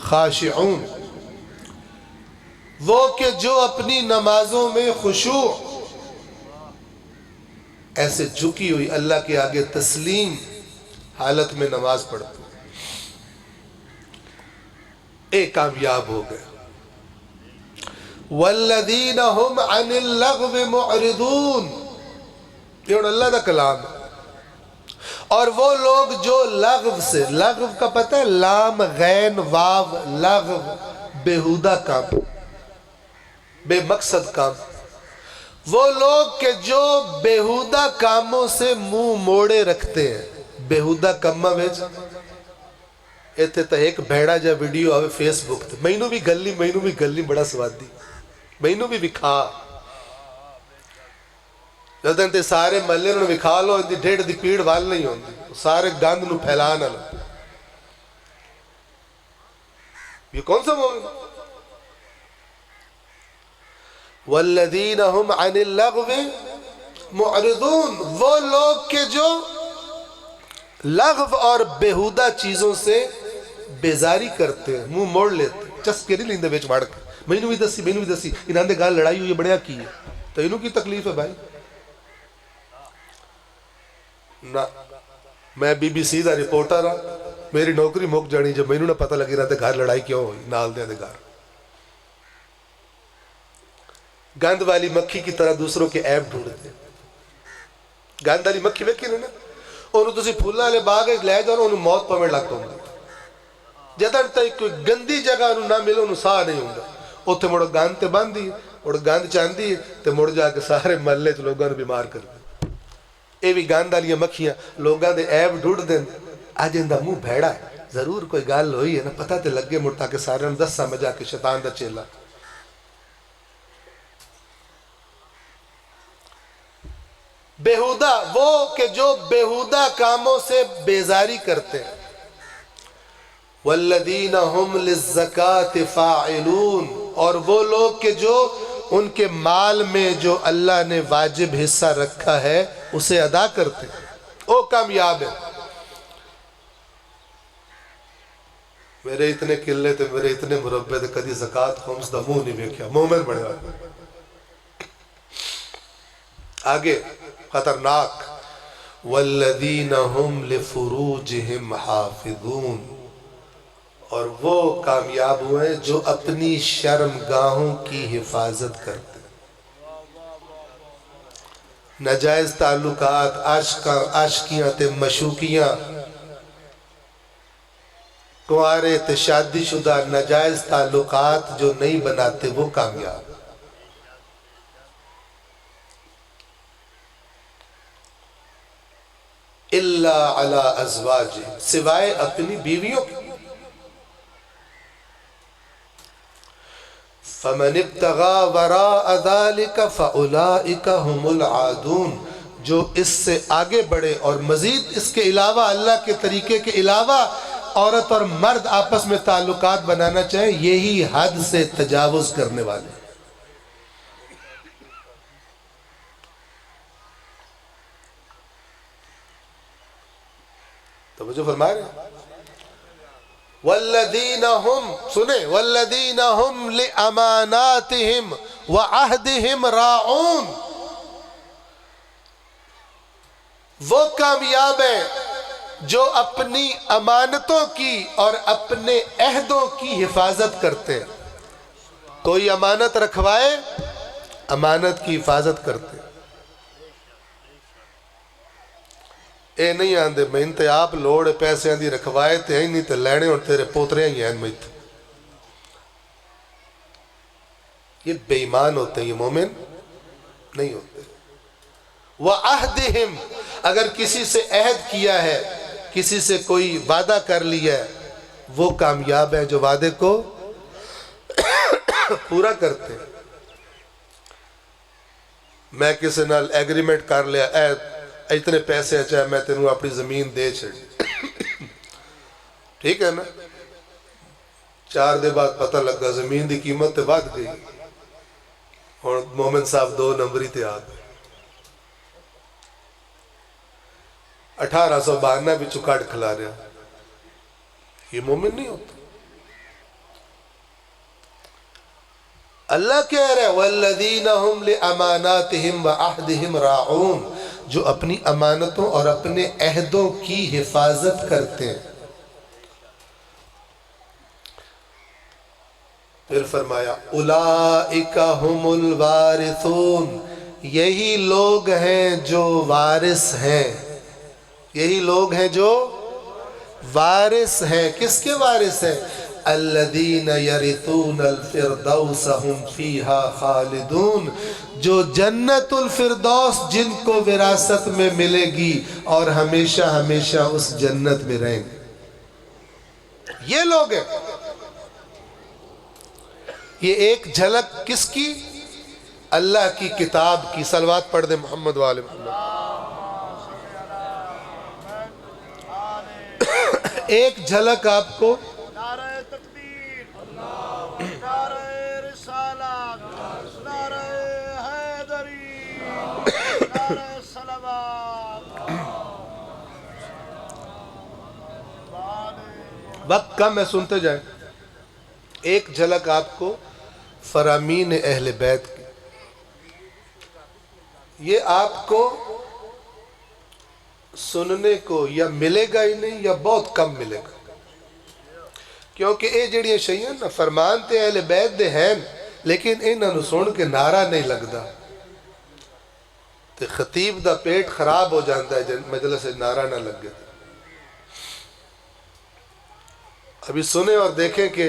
خاشعون وہ کہ جو اپنی نمازوں میں خشوع ایسے جھکی ہوئی اللہ کے آگے تسلیم حالت میں نماز پڑھتے ایک کامیاب ہو گئے والذین هم عن اللغو معرضون یہ اللہ دا کلام ہے اور وہ لوگ جو لغو سے لغو کا پتہ ہے لام غین واو لغو بیہودہ کام بے مقصد کام وہ لوگ کہ جو بیہودہ کاموں سے منہ موڑے رکھتے ہیں بیہودہ کامہ ویچ ایتے تا ایک بھیڑا جا ویڈیو آوے فیس بک تے مینوں بھی گلی بڑا سواد دی مینوں بھی وکھا جدن تے سارے ملے انہوں وکھا لو اندی ڈیڑھ دی پیڑ وال نہیں ہوندی سارے گاند نو پھیلانا لو یہ کون سا مومن والذین ہم عن اللغو معرضون وہ لوگ کے جو لغو اور بیہودہ چیزوں سے بیزاری کرتے ہیں منہ موڑ لیتے ہیں چسکے نہیں لیندے بیچ ماڑ کے مینوں بھی دسی انہاں دے گال لڑائی ہوئی بڑیا کی ہے تو انہوں کی تکلیف ہے بھائی نہ میں بی بی سی دا رپورٹر ہاں میری نوکری مک جانی جب مینوں نہ پتہ لگی رہا تے گھر لڑائی کیوں ہوئی نال دے گھر گند والی مکھی کی طرح دوسروں کے عیب ڈھونڈتے گند والی مکھی ویکھی نے نا، انہوں تسی پھولاں والے باغ لے جاؤ انہوں موت پویں لگ پاؤں جدن تک کوئی گندی جگہ انہوں نہ ملے انہوں ساہ نہیں ہوندا، اتنے مڑ گند تے باندھی مڑ گند چاندی تے مڑ جا کے سارے محلے چ لوگوں نے بیمار کر دے۔ یہ بھی گند والی مکھیاں لوگوں دے عیب ڈھونڈ دین، اج ان دا منہ بھیڑا ہے، ضرور کوئی گل ہوئی ہے نا، پتہ تے لگے مڑ تاکہ سارے نے دساں میں جا کے شیطان دا چیلا۔ بیہودہ وہ کہ جو بیہودہ کاموں سے بیزاری کرتے ہیں، والذین ہم للزکاة فاعلون، اور وہ لوگ کہ جو ان کے مال میں جو اللہ نے واجب حصہ رکھا ہے اسے ادا کرتے ہیں، وہ کامیاب ہے۔ میرے اتنے قلے تھے، میرے اتنے مربع تھے، کدی زکاة خمس دا منہ نہیں ویکھیا، مومن بڑے ہوئے۔ آگے خطرناک، والذین ہم لفروجہم حافظون، اور وہ کامیاب ہوئے جو اپنی شرمگاہوں کی حفاظت کرتے ہیں۔ ناجائز تعلقات، عاشقیاں تے مشوقیاں، کنوارے تے شادی شدہ ناجائز تعلقات جو نہیں بناتے وہ کامیاب۔ الا علی ازواج، سوائے اپنی بیویوں کے۔ فمن ابتغى وراء ذلك فاولئک هم العادون، جو اس سے آگے بڑھے اور مزید اس کے علاوہ اللہ کے طریقے کے علاوہ عورت اور مرد آپس میں تعلقات بنانا چاہے، یہی حد سے تجاوز کرنے والے۔ توجہ فرما رہے ہیں؟ والذین ہم، سنیں، والذین ہم لاماناتہم وعہدہم راعون، وہ کامیاب ہیں جو اپنی امانتوں کی اور اپنے عہدوں کی حفاظت کرتے ہیں۔ کوئی امانت رکھوائے، امانت کی حفاظت کرتے ہیں۔ اے نہیں آندے میں انتے آپ لوڑ پیسے آندھی رکھوائے تے ہیں نہیں تے لینے اور تیرے پوترے ہی ہیں میں۔ یہ بے ایمان ہوتے ہیں، یہ مومن نہیں ہوتے۔ وعہدہم، اگر کسی سے عہد کیا ہے، کسی سے کوئی وعدہ کر لیا ہے، وہ کامیاب ہے جو وعدے کو پورا کرتے ہیں۔ میں کسی نال ایگریمنٹ کر لیا، اتنے پیسے چاہے میں تینوں اپنی زمین دے چھڑی، ٹھیک ہے نا، 4 دن بعد پتہ لگا زمین دی قیمت تے بڑھ گئی، اور مومن صاحب 2 نمبری تے آ گئے، 1892 بھی چکاٹ کھلا رہا۔ یہ مومن نہیں ہوتا۔ اللہ کہہ رہے والذین ہم لاماناتہم وعہدہم راعون، جو اپنی امانتوں اور اپنے عہدوں کی حفاظت کرتے ہیں۔ پھر فرمایا اولئک ہم الوارثون، یہی لوگ ہیں جو وارث ہیں، یہی لوگ ہیں جو وارث ہیں۔ کس کے وارث ہیں؟ الذین یرثون الفردوس ہم فیہا خالدون، جو جنت الفردوس جن کو وراثت میں ملے گی اور ہمیشہ ہمیشہ اس جنت میں رہیں گے، یہ لوگ ہیں۔ یہ ایک جھلک کس کی؟ اللہ کی کتاب کی۔ صلوات پڑھ دیں محمد والے محمد۔ ایک جھلک آپ کو نعرہ تکبیر، نعرہ رسالت، نعرہ حیدری، نعرہ صلوات۔ وقت کم ہے، سنتے جائیں۔ ایک جھلک آپ کو فرامین اہل بیت کی، یہ آپ کو سننے کو یا ملے گا ہی نہیں یا بہت کم ملے گا، کیونکہ اے جڑیاں شیئن نا فرمان تے اہل بیت دے ہیں، لیکن انہاں نو سن کے نعرہ نہیں لگدا، تو خطیب دا پیٹ خراب ہو جاتا ہے جن مجلس سے نعرہ نہ لگ گیا. ابھی سنیں اور دیکھیں کہ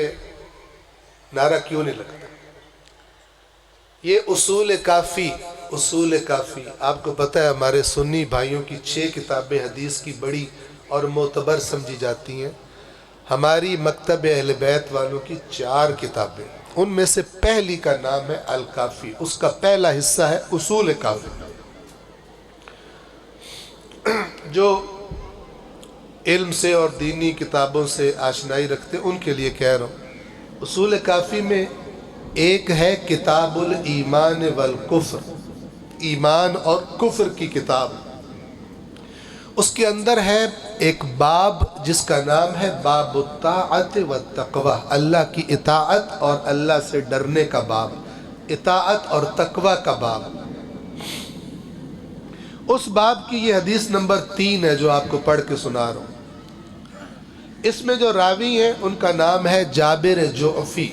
نعرہ کیوں نہیں لگتا. یہ اصول کافی آپ کو پتہ ہے ہمارے سنی بھائیوں کی 6 کتابیں حدیث کی بڑی اور معتبر سمجھی جاتی ہیں. ہماری مکتب اہل بیت والوں کی 4 کتابیں، ان میں سے پہلی کا نام ہے الکافی، اس کا پہلا حصہ ہے اصول کافی. جو علم سے اور دینی کتابوں سے آشنائی رکھتے ان کے لیے کہہ رہا ہوں. اصول کافی میں ایک ہے کتاب الایمان والکفر، ایمان اور کفر کی کتاب. اس کے اندر ہے ایک باب جس کا نام ہے باب الطاعت والتقوی، اللہ کی اطاعت اور اللہ سے ڈرنے کا باب، اطاعت اور تقوی کا باب. اس باب کی یہ حدیث نمبر 3 ہے جو آپ کو پڑھ کے سنا رہا ہوں. اس میں جو راوی ہیں ان کا نام ہے جابر جعفی،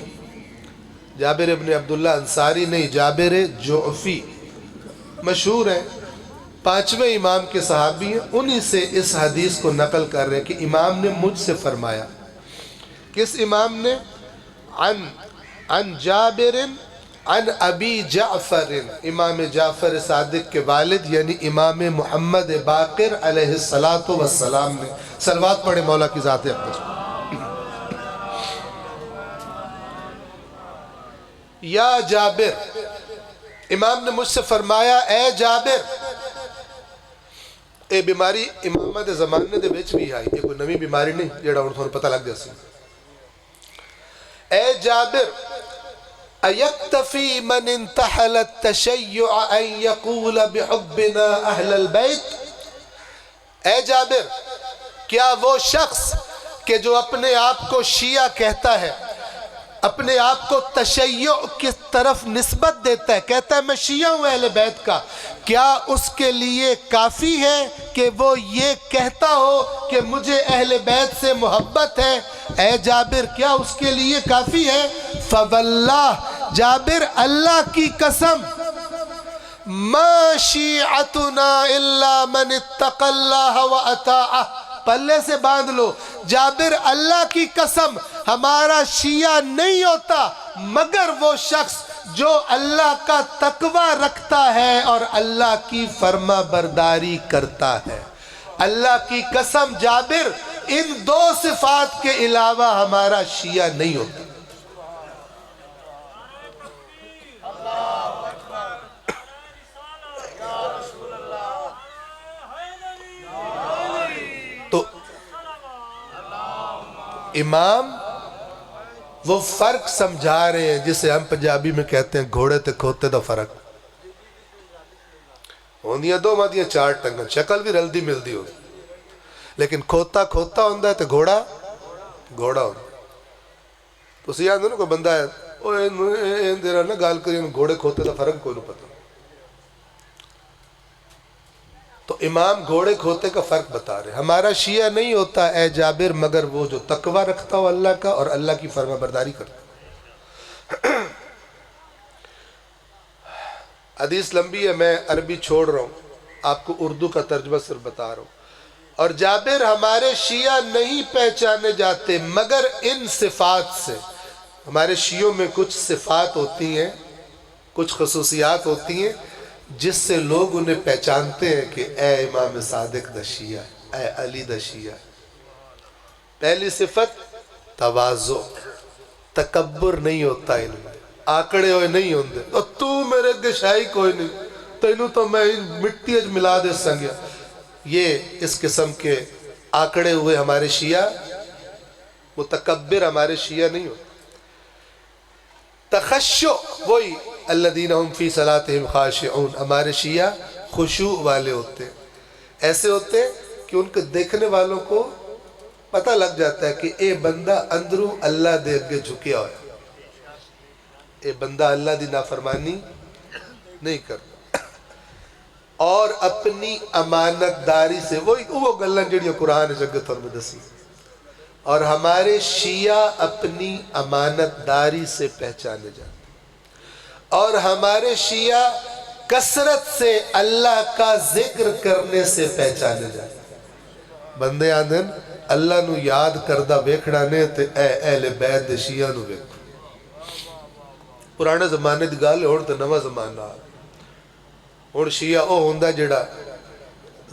جابر ابن عبداللہ انصاری نہیں، جابر جعفی مشہور ہیں، 5ویں امام کے صحابی ہیں. انہی سے اس حدیث کو نقل کر رہے ہیں کہ امام نے مجھ سے فرمایا. کس امام نے؟ عن جابر عن ابی جعفر، امام جعفر صادق کے والد یعنی امام محمد باقر علیہ السلام نے. صلوات پڑھے مولا کی ذات اقدس. یا جابر، امام نے مجھ سے فرمایا اے جابر. اے بیماری امامہ دے زمانے دے وچ بھی آئی، یہ کوئی نوی بیماری نہیں جیڑا ہن تھانوں پتہ لگ جاسی. اے جابر ایکتفی من انتحل التشیع ان یقول بحبنا اہل البیت. اے جابر، کیا وہ شخص کہ جو اپنے آپ کو شیعہ کہتا ہے، اپنے آپ کو تشیع کی طرف نسبت دیتا ہے، کہتا ہے میں شیعہ ہوں اہل بیت کا، کیا اس کے لیے کافی ہے کہ وہ یہ کہتا ہو کہ مجھے اہل بیت سے محبت ہے؟ اے جابر، کیا اس کے لیے کافی ہے؟ فواللہ، جابر اللہ کی قسم، ما شیعتنا الا من اتقى اللہ واطاعہ. پلے سے باندھ لو، جابر اللہ کی قسم ہمارا شیعہ نہیں ہوتا مگر وہ شخص جو اللہ کا تقوی رکھتا ہے اور اللہ کی فرما برداری کرتا ہے. اللہ کی قسم جابر، ان 2 صفات کے علاوہ ہمارا شیعہ نہیں ہوتا. تو امام وہ فرق سمجھا رہے ہیں جسے ہم پنجابی میں کہتے ہیں گھوڑے تے کھوتے دا فرق. ہوندیاں 2 مادیاں 4 ٹنگن، شکل بھی رلدی ملدی ہوگی، لیکن کھوتا کھوتا ہوندہ ہے تے گھوڑا گھوڑا ہوندہ. تو سیاں دے نا کوئی بندہ ہے اوہ دیرہ نا گال کری گھوڑے کھوتے دا فرق کوئی نہیں پتا. تو امام گھوڑے کھوتے کا فرق بتا رہے. ہمارا شیعہ نہیں ہوتا اے جابر مگر وہ جو تقوی رکھتا ہو اللہ کا اور اللہ کی فرما برداری کرتا. حدیث لمبی ہے، میں عربی چھوڑ رہا ہوں، آپ کو اردو کا ترجمہ صرف بتا رہا ہوں. اور جابر ہمارے شیعہ نہیں پہچانے جاتے مگر ان صفات سے. ہمارے شیعوں میں کچھ صفات ہوتی ہیں، کچھ خصوصیات ہوتی ہیں جس سے لوگ انہیں پہچانتے ہیں کہ اے امام صادق دا شیعہ، اے علی دا شیعہ. پہلی صفت تواضع، تکبر نہیں ہوتا ان میں، آکڑے ہوئے نہیں ہوندے. اور تو میرے گشائی کوئی نہیں، تینوں تو میں مٹی اج ملا دے سنگیا. یہ اس قسم کے آکڑے ہوئے ہمارے شیعہ، متکبر ہمارے شیعہ نہیں ہوتے. تخشع، وہی الذین هم فی صلاتہم خاشعون، ہمارے شیعہ خشوع والے ہوتے ہیں. ایسے ہوتے ہیں کہ ان کو دیکھنے والوں کو پتہ لگ جاتا ہے کہ اے بندہ اندروں اللہ دے اگے جھکیا ہوا ہے، اے بندہ اللہ دی نافرمانی نہیں کرتا. اور اپنی امانت داری سے، وہ گلن جڑیاں قرآن جگت اور میں دسی. اور ہمارے شیعہ اپنی امانت داری سے پہچانے جاتے. اور ہمارے شیعہ کثرت سے اللہ کا ذکر کرنے سے پہچانے جاتے بندے آندن اللہ نو یاد کردہ ویکھنا نے تے اے اہل بیت دے شیعہ نو ویکھو پرانے زمانے دی گل ہون تے نواں زمانہ ہن شیعہ او ہوندا جڑا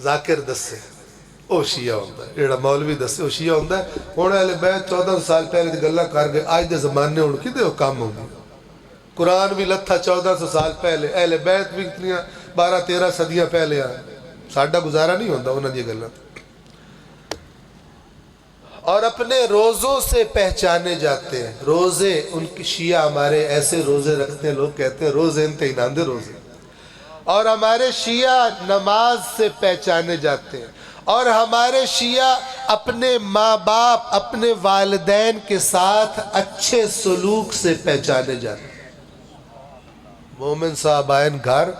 ذاکر دسے او شیعہ ہوندا جڑا مولوی دسے او شیعہ ہوندا ہن اہل بیت 14 سال پہلے دی گلاں کر گئے اج دے زمانے ہن کدے او کام ہوندی قرآن بھی لتھا 1400 سال پہلے اہل بیت بھی اتنیاں 12-13 صدیاں پہلے آئے ساڈا گزارا نہیں ہوتا انہاں دی گلاں اور اپنے روزوں سے پہچانے جاتے ہیں روزے ان کی شیعہ ہمارے ایسے روزے رکھتے ہیں لوگ کہتے ہیں روزے انتے اناندے روزے اور ہمارے شیعہ نماز سے پہچانے جاتے ہیں اور ہمارے شیعہ اپنے ماں باپ اپنے والدین کے ساتھ اچھے سلوک سے پہچانے جاتے ہیں مومن صاحب آئین گھر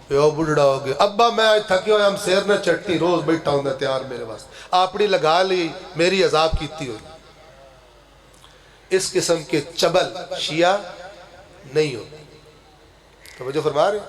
پیو بڑھڑا ہو گیا ابا میں آج تھکی ہوئے ہم سیر نہ چٹنی روز بیٹھا ہوں تیار میرے واسطے آپڑی لگا لی میری عذاب کیتی ہوئی اس قسم کے چبل شیعہ نہیں ہو توجہ فرما رہے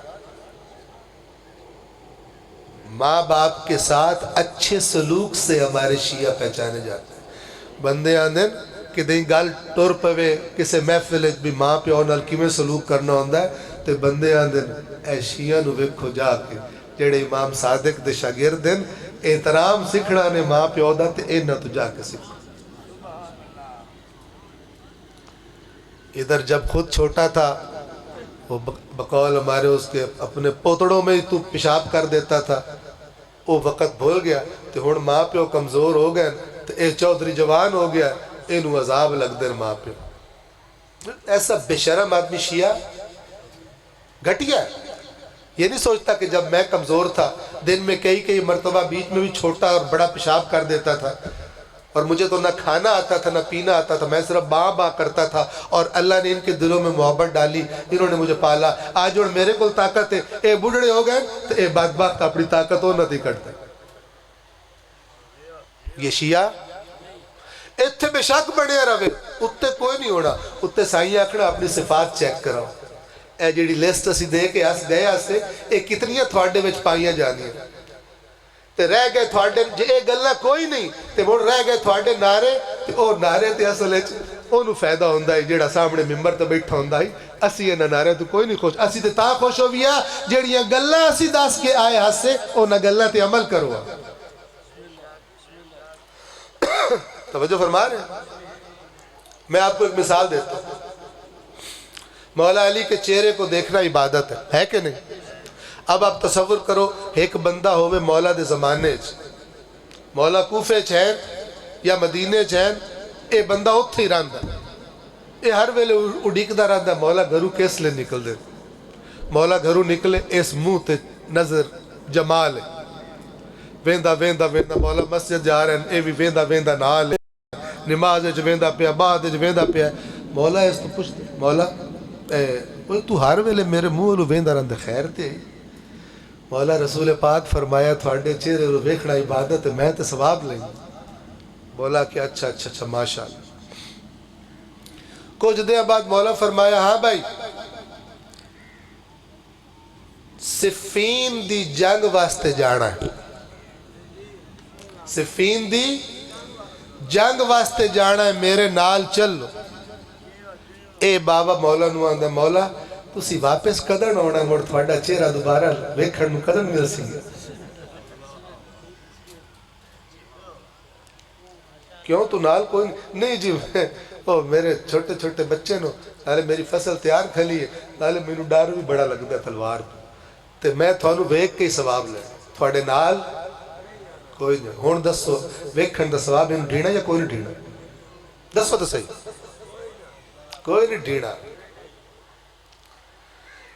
ماں باپ کے ساتھ اچھے سلوک سے ہمارے شیعہ پہچانے جاتے ہیں بندے آندن کہ دیں گل ٹور پوے کسے محفل بھی ماں پیو نال کیویں سلوک کرنا ہوندا ہے تے بندے آندن اے شیعہ نو ویکھو جا کے جڑے امام صادق دے شاگرد ہیں احترام سکھنا نے ماں پیو دا تے انہاں تو جا کے سکھو ادھر جب خود چھوٹا تھا وہ بقول ہمارے اس کے اپنے پوتڑوں میں ہی تو پیشاب کر دیتا تھا وہ وقت بھول گیا تے ہن ماں پیو کمزور ہو گئے تے اے چودھری جوان ہو گیا انہوں عذاب لگ دے ماں پیو ایسا بے شرم آدمی شیعہ گھٹیا ہے یہ نہیں سوچتا کہ جب میں کمزور تھا دن میں کئی مرتبہ بیچ میں بھی چھوٹا اور بڑا پیشاب کر دیتا تھا اور مجھے تو نہ کھانا آتا تھا نہ پینا آتا تھا میں صرف باں کرتا تھا اور اللہ نے ان کے دلوں میں محبت ڈالی انہوں نے مجھے پالا آج اور میرے کو طاقت ہے اے بڑھڑے ہو گئے تو اے بدبخت اپنی طاقت ہو نہ تھی کرتا یہ شیعہ اتھے بے شک بڑھیا رہے اتھے کوئی نہیں ہونا اتھے سائیں آکھنا اپنی صفات چیک کراؤ اے جیڑی لسٹ اسی دے کے اس گئے اسے اے کتنیاں تھوڑے وچ پائیاں جانی ہیں تے رہ گئے تھوڑے جے اے گلہ کوئی نہیں تے وہ رہ گئے تھوڑے نعرے تے او نعرے تے اصل وچ اونوں فائدہ ہوندا ہے جیڑا سامنے ممبر تے بیٹھا ہوندا ہے اسی انہاں نعرے تو کوئی نہیں خوش اسی تے تاں خوش ہو گیا جیڑیاں گلاں اسی دس کے آئے ہاسے انہاں گلاں تے عمل کرو توجہ فرما رہے ہیں میں آپ کو ایک مثال دیتا ہوں مولا علی کے چہرے کو دیکھنا عبادت ہے کہ نہیں اب آپ تصور کرو ایک بندہ ہوئے مولا دے زمانے مولا کوفے چین یا مدینے چین اے بندہ اتھے ہی رہندا اے ہر ویلے اڈیکدا رہندا مولا گھروں کس لے نکل دے مولا گھروں نکلے اس منہ تے نظر جمال ہے ویندا مولا مسجد جا رہے ہیں اے بھی ویندا نال نماز وچ ویندا پیا بعد وچ ویندا پیا مولا اس تو پوچھتے مولا تو ہر ویلے میرے منہ نو ویندا رہندا خیر تے مولا رسول پاک فرمایا تھوڑے چہرے نو ویکھنا عبادت میں تے ثواب لیں بولا کہ اچھا ماشاءاللہ کچھ دیر بعد مولا فرمایا ہاں بھائی صفین دی جنگ واسطے جانا ہے صفین دی جنگ واسطے جانا ہے میرے نال چلو اے بابا مولا نو آندا مولا تسی واپس کدن آنا مڑ تھوڑا چہرہ دوبارہ ویکھن نو کدن مل سی کیوں تو نال کوئی نہیں جی میرے چھوٹے بچے نو نالے میری فصل تیار کھلی ہے نالے مینوں ڈر بھی بڑا لگتا ہے تلوار تے میں تھانوں ویکھ کے ہی ثواب لے تھوڑے نال کوئی نہیں ہون دسو ویکھن دا ثواب انہوں ڈھینا یا کوئی نہیں ڈھینا دسو تو صحیح کوئی نہیں ڈھینا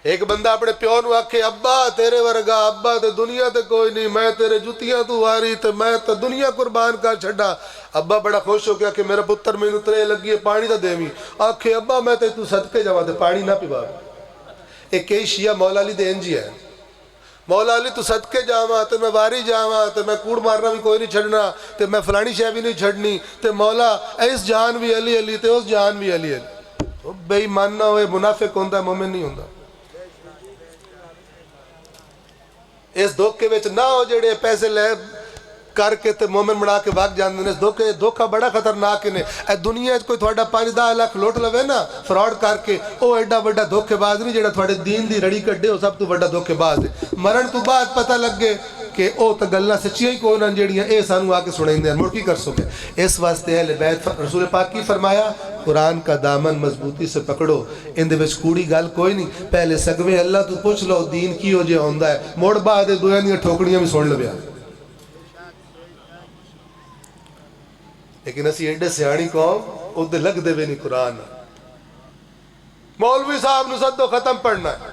ایک بندہ اپنے پیو نو آکھے ابا تیرے ورگا ابا تے دنیا تے کوئی نہیں میں تیرے جتیاں تو واری تے میں تے دنیا قربان کر چھڑا ابا بڑا خوش ہو گیا کہ میرا پتر مینوں ترے لگی ہے پانی دا دیویں آکھے ابا میں تے تو صدقے جاواں تے پانی نہ پیوا ایک کئی شیعہ مولا علی دے انجی ہے مولا علی تو صدقے جاواں تے میں واری جاواں تے میں کوڑ مارنا بھی کوئی نہیں چھڑنا تے میں فلانی شے بھی نہیں چھڑنی تے مولا اس جہان بھی علی علی تے اس جہان بھی علی علی بے ایمان نہ ہوئے منافق ہوندا مومن نہیں ہوندا اس دھوکے وچ نہ ہو جڑے پیسے لے کر کے تے مومن بنا کے وگ جاندے نے. اس دھوکا بڑا خطرناک نے. اے دنیا وچ کوئی تہاڈا 5-10 لاکھ لوٹ لوے نا فراڈ کر کے, او ایڈا وڈا دھوکے باز نہیں جڑا تہاڈے دین دی رڑی کڈے, او سب تو وڈا دھوکے باز ہے. مرن تو بعد پتہ لگے کہ او تے گلاں سچیاں ہی کوئی نہ جڑیاں اے سانو آ کے سنائیندے ہیں, مڑ کی کر سکے. اس واسطے اہل بیت رسول پاک کی فرمایا قرآن کا دامن مضبوطی سے پکڑو, ان دے وچ کوڑی گل کوئی نہیں. پہلے سگوے اللہ تو پوچھ لو دین کی ہو جے ہوندا ہے, مڑ بعد دویاں دیاں ٹھوکڑیاں بھی سن لویا. لیکن اسی ایڈے سیاڑی قوم ادھر لگ دے بھی نہیں قرآن. مولوی صاحب نو سدو ختم پڑھنا ہے,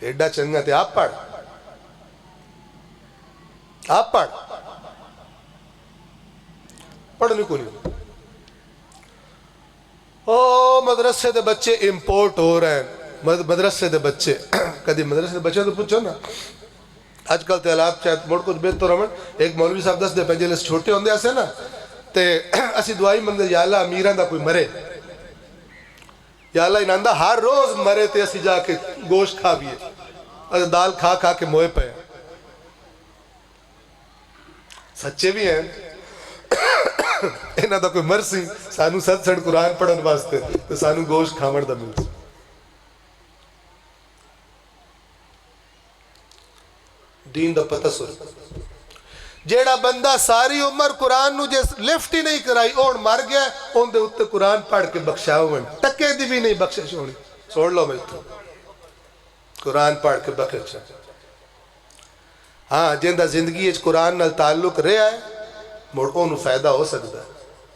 ایڈا چنگا تے آپ پڑھ, آپ پڑھنے کو نہیں. او مدرسے دے بچے امپورٹ ہو رہے ہیں, مدرسے دے بچے. کدی مدرسے دے بچے تو پوچھو نا, اج کل تے حالات شاید مڑ کچھ بہتر ہون. ایک مولوی صاحب دس دے پے جلے چھوٹے ہوندے اسے نا تے اسی دعائی منگدے یا اللہ امیراں دا کوئی مرے, یا اللہ انہاں دا ہر روز مرے تے اسی جا کے گوشت کھا بیے, دال کھا کھا کے موئے پے. سچے بھی ہیں انہاں دا کوئی مرسی سانو ست سڑ قرآن پڑھن واسطے تے سانو گوشت کھاون دا ملسی. دین دا پتہ سر جیڑا بندہ ساری عمر قرآن نو جس لفٹ ہی نہیں کرائی اون مر گیا, اون دے اتے قرآن پڑھ کے بخشاؤ من ٹکے دی بھی نہیں بخشش ہونی. سوڑ لو میں تو قرآن پڑھ کے بخشش. ہاں جن دا زندگی اچ قرآن نال تعلق رہا ہے مڑ اونوں فائدہ ہو سکتا ہے.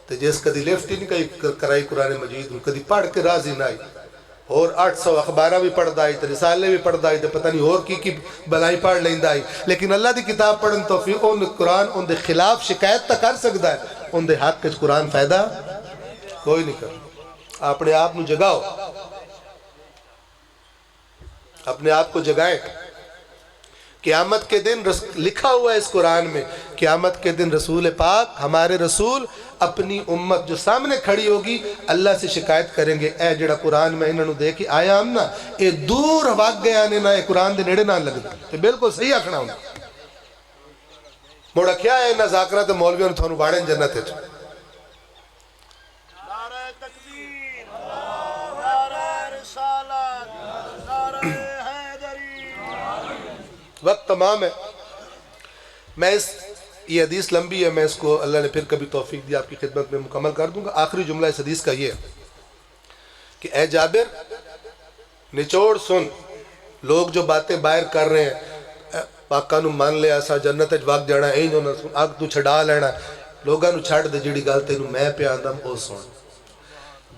تے جس کدی لفٹ ہی نہیں کرائی قرآن مجید نو, کدی پڑھ کے راضی نہ آئی, اور 800 اخبارہ بھی پڑھ دائی تے رسالے بھی پڑھ دائی تے پتہ نہیں اور کی بلائی پڑھ لیں دائی, لیکن اللہ دی کتاب پڑھن توفیق ان قرآن ان دے خلاف شکایت تا کر سکتا ہے, ان دے حق کچھ قرآن فائدہ کوئی نہیں کر. اپنے آپ نو جگاؤ, اپنے آپ کو جگائیں. قیامت کے دن لکھا ہوا ہے اس قرآن میں, قیامت کے دن رسول پاک ہمارے رسول اپنی امت جو سامنے کھڑی ہوگی اللہ سے شکایت کریں گے, اے جڑا قرآن میں انہوں نے دے کے آیا ہم نا اے دور واق گیا نے نا, اے قرآن دے نیڑے نہ لگ دا. تے بالکل صحیح آکھنا ہوں. موڑا کیا ہے نذاکرہ مولویوں نے تھانو باڑیں جنت ہے. نعرہ تکبیر, نعرہ رسالت, نعرہ حیدری. وقت تمام ہے. میں یہ حدیث لمبی ہے, میں اس کو اللہ نے پھر کبھی توفیق دیا آپ کی خدمت میں مکمل کر دوں گا. آخری جملہ اس حدیث کا یہ ہے کہ اے جابر نچوڑ سن, لوگ جو باتیں باہر کر رہے ہیں پاکاں نو مان لیا سا جنت وچ وگ جانا اے جو اگ تو چھڈا لینا, لوگاں نو چھڈ دے جڑی گل تینوں میں پیا آندم او سن.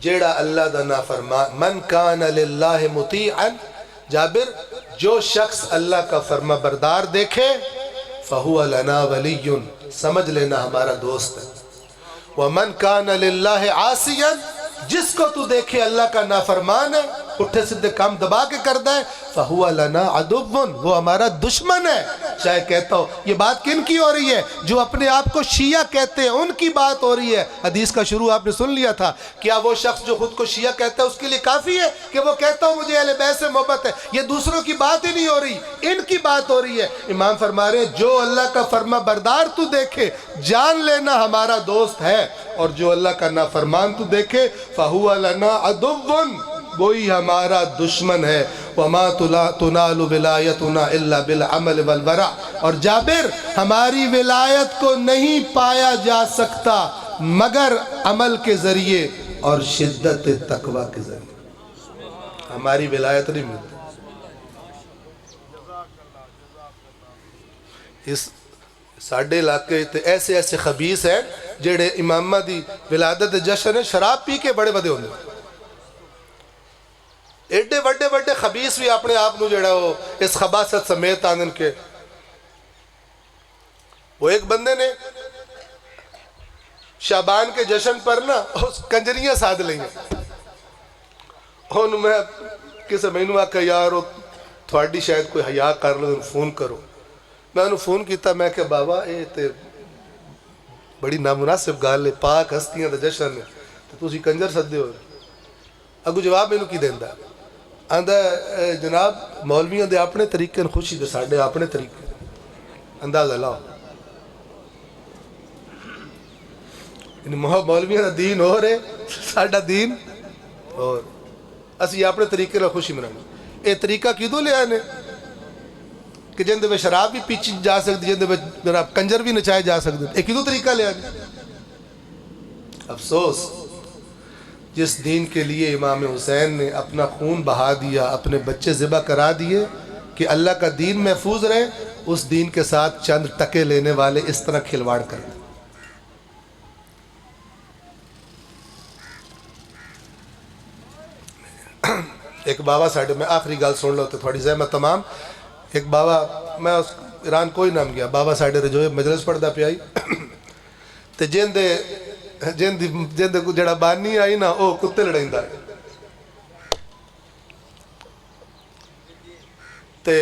جیڑا اللہ دا نافرمان, من کان للہ مطیعا, جابر جو شخص اللہ کا فرما بردار دیکھے فَهُوَ لَنَا وَلِيٌّ, سمجھ لینا ہمارا دوست ہے. وَمَنْ كَانَ لِلَّهِ عَاصِيًا, جس کو تو دیکھے اللہ کا نافرمان ہے, اٹھے سدھے کام دبا کے کر دے, فَهُوَ لَنَا عَدُوٌّ, وہ ہمارا دشمن ہے. چاہے کہتا ہو یہ بات کن کی ہو رہی ہے, جو اپنے آپ کو شیعہ کہتے ہیں ان کی بات ہو رہی ہے. حدیث کا شروع آپ نے سن لیا تھا. کیا وہ شخص جو خود کو شیعہ کہتا ہے اس کے لیے کافی ہے کہ وہ کہتا ہوں مجھے اہل بیت سے محبت ہے؟ یہ دوسروں کی بات ہی نہیں ہو رہی, ان کی بات ہو رہی ہے. امام فرما رہے ہیں جو اللہ کا فرما بردار تو دیکھے جان لینا ہمارا دوست ہے, اور جو اللہ کا نافرمان تو دیکھے فَهُوَ لَنَا عَدُوٌّ, وہی ہمارا دشمن ہے. وَمَا تُنَالُ وِلَایَتُنَا إِلَّا بِالْعَمَلِ وَالْوَرَعِ, اور جابر ہماری ولایت کو نہیں پایا جا سکتا مگر عمل کے ذریعے اور شدت تقوی کے ذریعے. ہماری ولایت نہیں ملتی. اس ساڑھے علاقے ایسے ایسے خبیث ہیں جڑے امامہ دی ولادت جشن ہے شراب پی کے بڑے بدے ہوندے. ایڈے بڑے بڑے خبیث بھی اپنے آپ نو جڑا ہو اس خباثت سمیت آندن کے. وہ ایک بندے نے شعبان کے جشن پر نا کنجریاں ساتھ لیں گے. میں کسے مینوں آکھا یار تھوڑی شاید کوئی حیا کر لو, فون کرو. میں انہوں فون کیتا, میں کہ بابا اے تے بڑی نامناسب گال ہے, پاک ہستیاں دا جشن ہے تو تسی کنجر سدے ہو. اگو جواب مینوں کی دیندا, آندا جناب مولویاں دے اپنے طریقے خوشی دے ساڈے اپنے طریقے اندازہ لاؤ مولویاں دا دین ہو رہے ساڈا دین اور اسی اپنے طریقے نال خوشی منانا یہ طریقہ کدوں لیا نے کہ جن دے شراب بھی پیچی جا سکتی جن دے جناب کنجر بھی نچائے جا سکتے یہ کدوں طریقہ لیا نے افسوس جس دین کے لیے امام حسین نے اپنا خون بہا دیا اپنے بچے ذبح کرا دیے کہ اللہ کا دین محفوظ رہے اس دین کے ساتھ چند ٹکے لینے والے اس طرح کھلواڑ کرتے ایک بابا ساڈے میں آخری گل سن لو تو تھوڑی زحمت تمام ایک بابا میں اس ایران کوئی نام گیا بابا ساڈے رجوئے مجلس پڑھدا پیائی تے جن دے جڑا بانی آئی نا وہ کتے لڑائندا ہے تے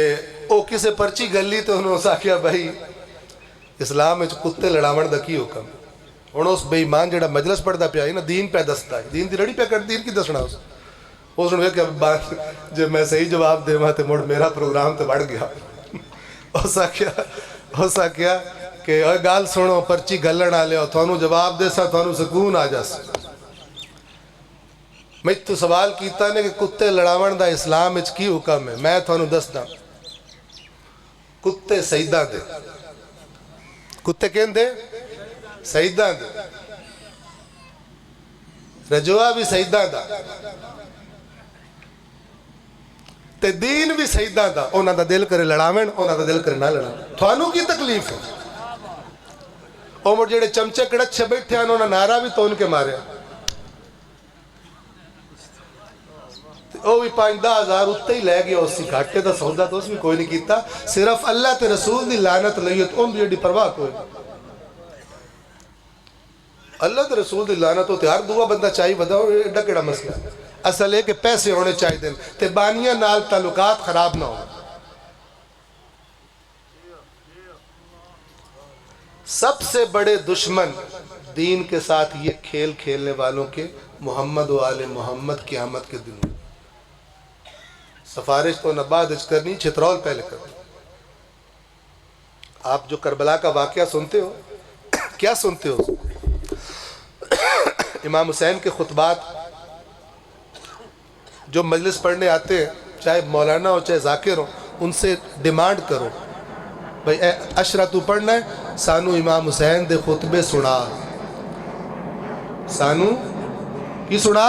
او کسے پرچی گلی تے انہوں نے آکھیا بھائی اسلام وچ کتے لڑاون دا کی حکم ہن اس بے ایمان جڑا مجلس پڑھدا پیائی نا دین پہ دستا ہے دین دی لڑی پہ کر دین کی دسنا اس نے کہ جب میں صحیح جواب دے تے مڑ میرا پروگرام تے بڑھ گیا اسا کیا کہ گال سنو پرچی گلن آ لیا تھانوں جواب دے سا تھانوں سکون آ جا سا میں تو سوال کیتا نے کہ کتے لڑاون دا اسلام وچ کی حکم ہے میں تھانوں دسدا کتے سیداں دے کتے کہن دے سیداں دے رجوع بھی سیداں دا تے دین بھی سیداں دا انہاں دا دل کرے لڑاون انہاں دا دل کرے نہ لڑاون تھانوں کی تکلیف ہے اور جڑے چمچے کڑچے بیٹھے ہیں انہوں نے نعرہ بھی تو ان کے مارے وہ بھی 5-10 ہزار اتنے ہی لے گیا اس سے گھاٹے دا سودا تو اس بھی کوئی نہیں کیتا صرف اللہ تے رسول دی لعنت لئی تو ان دی پرواہ کوئی اللہ تے رسول دی لعنت ہوتے ہر دعا بندہ چاہیے بدا ایڈا کیڑا مسئلہ اصل ہے کہ پیسے ہونے چاہیے دیں تے بانیاں نال تعلقات خراب نہ ہو سب سے بڑے دشمن دین کے ساتھ یہ کھیل کھیلنے والوں کے محمد و آل محمد قیامت کے دنوں سفارش تو نباد کرنی چھترول پہلے کرنی آپ جو کربلا کا واقعہ سنتے ہو کیا سنتے ہو امام حسین کے خطبات جو مجلس پڑھنے آتے ہیں چاہے مولانا ہو چاہے ذاکر ہو ان سے ڈیمانڈ کرو بھئی اے اشرا تو پڑھنا ہے سانو امام حسین دے خطبے سنا سانو کی سنا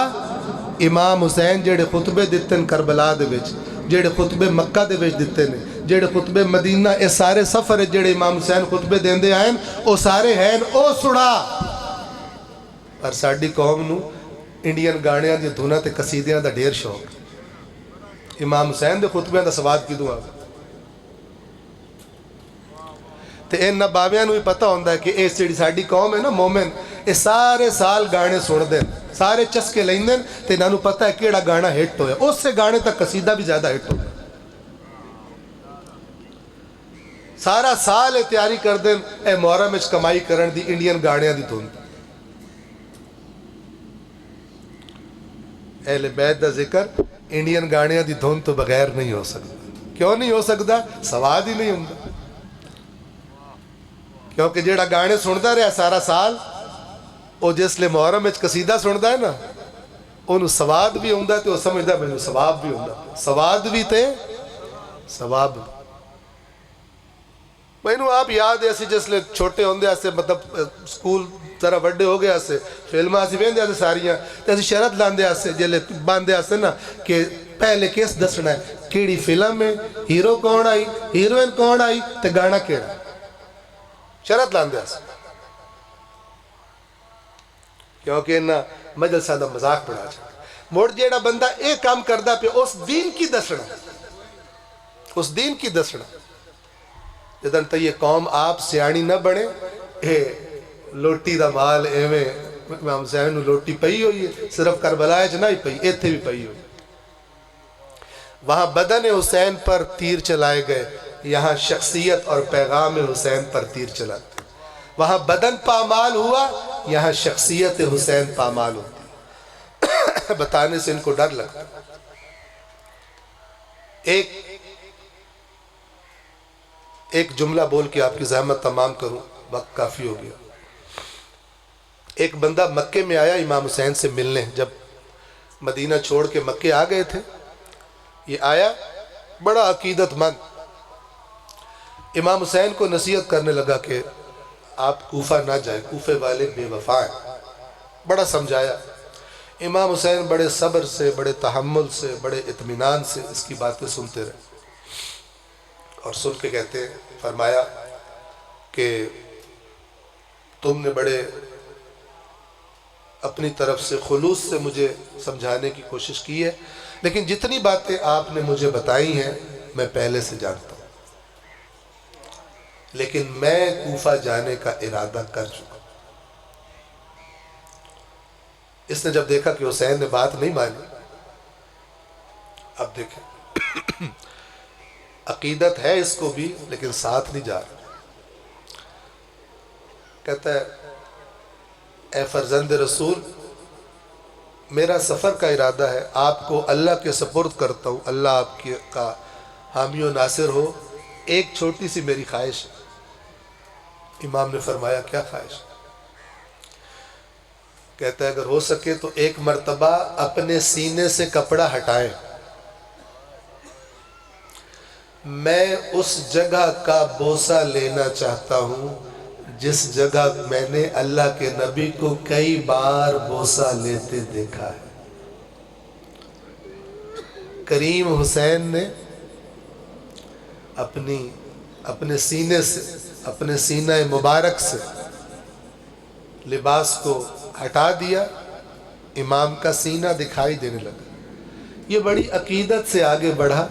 امام حسین جڑے خطبے دیتے ہیں کربلا دے وچ جڑے خطبے مکہ دے وچ دیتے ہیں جڑے خطبے مدینہ اے سارے سفر جڑے امام حسین خطبے دیندے آئیں او سارے ہیں او سنا پر ساڈی قوم نو انڈین گانیاں دی دھونا تے قصیدیاں دا ڈھیر شوق امام حسین دے خطبیاں دا سواد کی دعا تے ان نباویاں نو بھی پتہ ہوندا ہے کہ اس جڑی ساڈی قوم ہے نا مومن اے سارے سال گانے سن دیں سارے چسکے لیندے تے انہاں نو پتہ ہے کیڑا گانا ہٹ ہویا اس سے گانے تک قصیدہ بھی زیادہ ہٹ ہویا سارا سال اے تیاری کر دیں اے محرم وچ کمائی کرن دی انڈین گانیاں دی دھن اہل بیت دا ذکر انڈین گانیاں دی دھن تو بغیر نہیں ہو سکتا کیوں نہیں ہو سکتا سواد ہی نہیں ہوندا کیونکہ جیڑا گانے سندا رہا سارا سال او جس لے محرم وچ قصیدہ سندا ہے نا انہوں سواد بھی ہوندا تے او سمجھدا مینوں ثواب بھی ہوندا سواد بھی تے ثواب بھی مینوں آپ یاد ہے اسی جس لے چھوٹے ہوندے اسے مطلب سکول ذرا وڈے ہو گیا اسے فلماں اسی ویندے اسے ساریاں تے اسی شرط لاندے اسے جلے باندھے اسے نا کہ پہلے کیس دسنا ہے کیڑی فلم ہے ہیرو کون آئی ہیروئن کون آئی تے گانا کیڑا شرط لاندے اسے کیونکہ انہاں مجلسہ دا مذاق بڑھا جائے موڑ جیڑا بندہ ایک کام کردہ پہ اس دین کی دسنا اس دین کی دسنا جدن تا یہ قوم آپ سیانی نہ بڑھے اے لوٹی دا مال ایویں امام حسین نو لوٹی پئی ہوئی ہے صرف کربلا وچ نہیں پئی ایتھے بھی پئی ہوئی وہاں بدن حسین پر تیر چلائے گئے یہاں شخصیت اور پیغام حسین پر تیر چلاتے وہاں بدن پامال ہوا یہاں شخصیت حسین پامال ہوتی بتانے سے ان کو ڈر لگتا ایک جملہ بول کے آپ کی زحمت تمام کروں، وقت کافی ہو گیا۔ ایک بندہ مکے میں آیا امام حسین سے ملنے، جب مدینہ چھوڑ کے مکے آ گئے تھے، یہ آیا بڑا عقیدت مند، امام حسین کو نصیحت کرنے لگا کہ آپ کوفہ نہ جائیں، کوفے والے بے وفا ہیں، بڑا سمجھایا۔ امام حسین بڑے صبر سے، بڑے تحمل سے، بڑے اطمینان سے اس کی باتیں سنتے رہے، اور سن کے کہتے ہیں، فرمایا کہ تم نے بڑے اپنی طرف سے خلوص سے مجھے سمجھانے کی کوشش کی ہے، لیکن جتنی باتیں آپ نے مجھے بتائی ہیں میں پہلے سے جانتا ہوں، لیکن میں کوفہ جانے کا ارادہ کر چکا۔ اس نے جب دیکھا کہ حسین نے بات نہیں مانی، اب دیکھیں عقیدت ہے اس کو بھی لیکن ساتھ نہیں جا رہا، کہتا ہے اے فرزند رسول، میرا سفر کا ارادہ ہے، آپ کو اللہ کے سپرد کرتا ہوں، اللہ آپ کا حامی و ناصر ہو، ایک چھوٹی سی میری خواہش ہے۔ امام نے فرمایا کیا خواہش؟ کہتا ہے اگر ہو سکے تو ایک مرتبہ اپنے سینے سے کپڑا ہٹائیں، میں اس جگہ کا بوسہ لینا چاہتا ہوں جس جگہ میں نے اللہ کے نبی کو کئی بار بوسہ لیتے دیکھا ہے۔ کریم حسین نے اپنے سینے سے، اپنے سینہ مبارک سے لباس کو ہٹا دیا، امام کا سینہ دکھائی دینے لگا۔ یہ بڑی عقیدت سے آگے بڑھا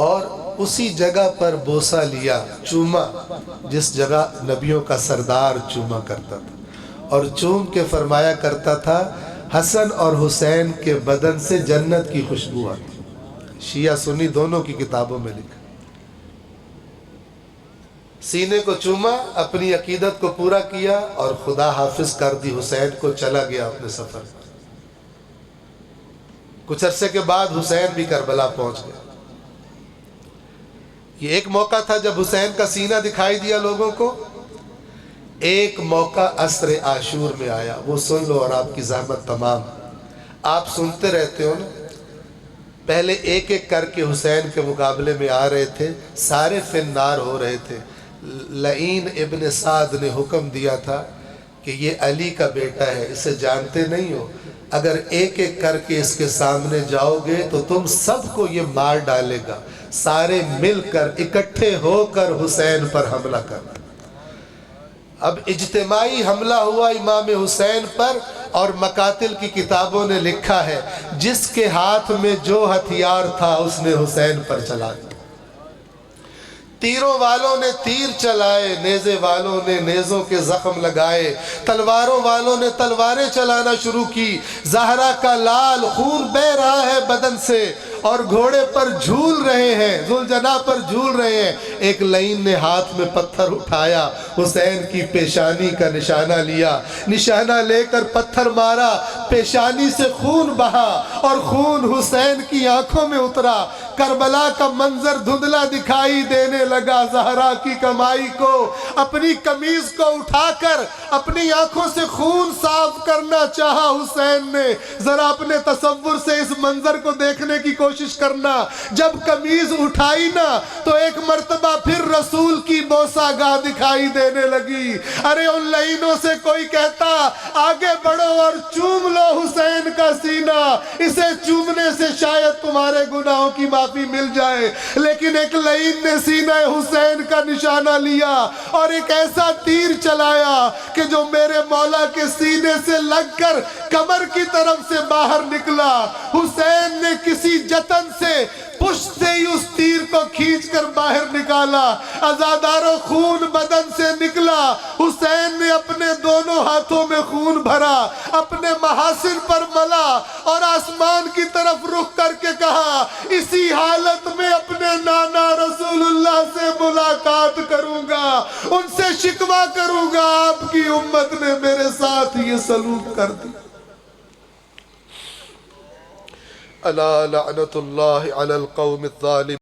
اور اسی جگہ پر بوسہ لیا، چوما، جس جگہ نبیوں کا سردار چوما کرتا تھا، اور چوم کے فرمایا کرتا تھا حسن اور حسین کے بدن سے جنت کی خوشبو آتی۔ شیعہ سنی دونوں کی کتابوں میں لکھا، سینے کو چوما، اپنی عقیدت کو پورا کیا اور خدا حافظ کر دی، حسین کو چلا گیا اپنے سفر پر۔ کچھ عرصے کے بعد حسین بھی کربلا پہنچ گئے۔ یہ ایک موقع تھا جب حسین کا سینہ دکھائی دیا لوگوں کو، ایک موقع عصر عاشور میں آیا، وہ سن لو اور آپ کی زحمت تمام۔ آپ سنتے رہتے ہو نا، پہلے ایک ایک کر کے حسین کے مقابلے میں آ رہے تھے، سارے فی النار ہو رہے تھے۔ لعین ابن سعد نے حکم دیا تھا کہ یہ علی کا بیٹا ہے، اسے جانتے نہیں ہو، اگر ایک ایک کر کے اس کے سامنے جاؤ گے تو تم سب کو یہ مار ڈالے گا، سارے مل کر اکٹھے ہو کر حسین پر حملہ کرنا۔ اب اجتماعی حملہ ہوا امام حسین پر، اور مقاتل کی کتابوں نے لکھا ہے جس کے ہاتھ میں جو ہتھیار تھا اس نے حسین پر چلا دیا۔ تیروں والوں نے تیر چلائے، نیزے والوں نے نیزوں کے زخم لگائے، تلواروں والوں نے تلواریں چلانا شروع کی، زہرا کا لال خون بہ رہا ہے بدن سے، اور گھوڑے پر جھول رہے ہیں، ذوالجناح پر جھول رہے ہیں۔ ایک لعین نے ہاتھ میں پتھر اٹھایا، حسین کی پیشانی کا نشانہ لیا، نشانہ لے کر پتھر مارا، پیشانی سے خون بہا اور خون حسین کی آنکھوں میں اترا۔ کربلا کا منظر دھندلا دکھائی دینے لگا۔ زہرا کی کمائی کو، اپنی قمیض کو اٹھا کر اپنی آنکھوں سے خون صاف کرنا چاہا حسین نے۔ ذرا اپنے تصور سے اس منظر کو دیکھنے کی کوشش کرنا، جب قمیض اٹھائی نا تو ایک مرتبہ پھر رسول کی بوسہ گاہ دکھائی دینے لگی۔ ارے ان لعینوں سے کوئی کہتا آگے بڑھو اور چوم لو حسین کا سینہ، اسے چومنے سے شاید تمہارے گناہوں کی معافی مل جائے، لیکن ایک لعین نے سینہ حسین کا نشانہ لیا اور ایک ایسا تیر چلایا کہ جو میرے مولا کے سینے سے لگ کر کمر کی طرف سے باہر نکلا۔ حسین نے کسی جتن سے پشت سے ہی اس تیر کو کھینچ کر باہر نکالا، عزادارو خون بدن سے نکلا۔ حسین نے اپنے دونوں ہاتھوں میں خون بھرا، اپنے محاسن پر ملا اور آسمان کی طرف رخ کر کے کہا اسی حالت میں اپنے نانا رسول اللہ سے ملاقات کروں گا، ان سے شکوہ کروں گا، آپ کی امت نے میرے ساتھ یہ سلوک کر دی۔ الا لعنت اللہ علی القوم الظالمین.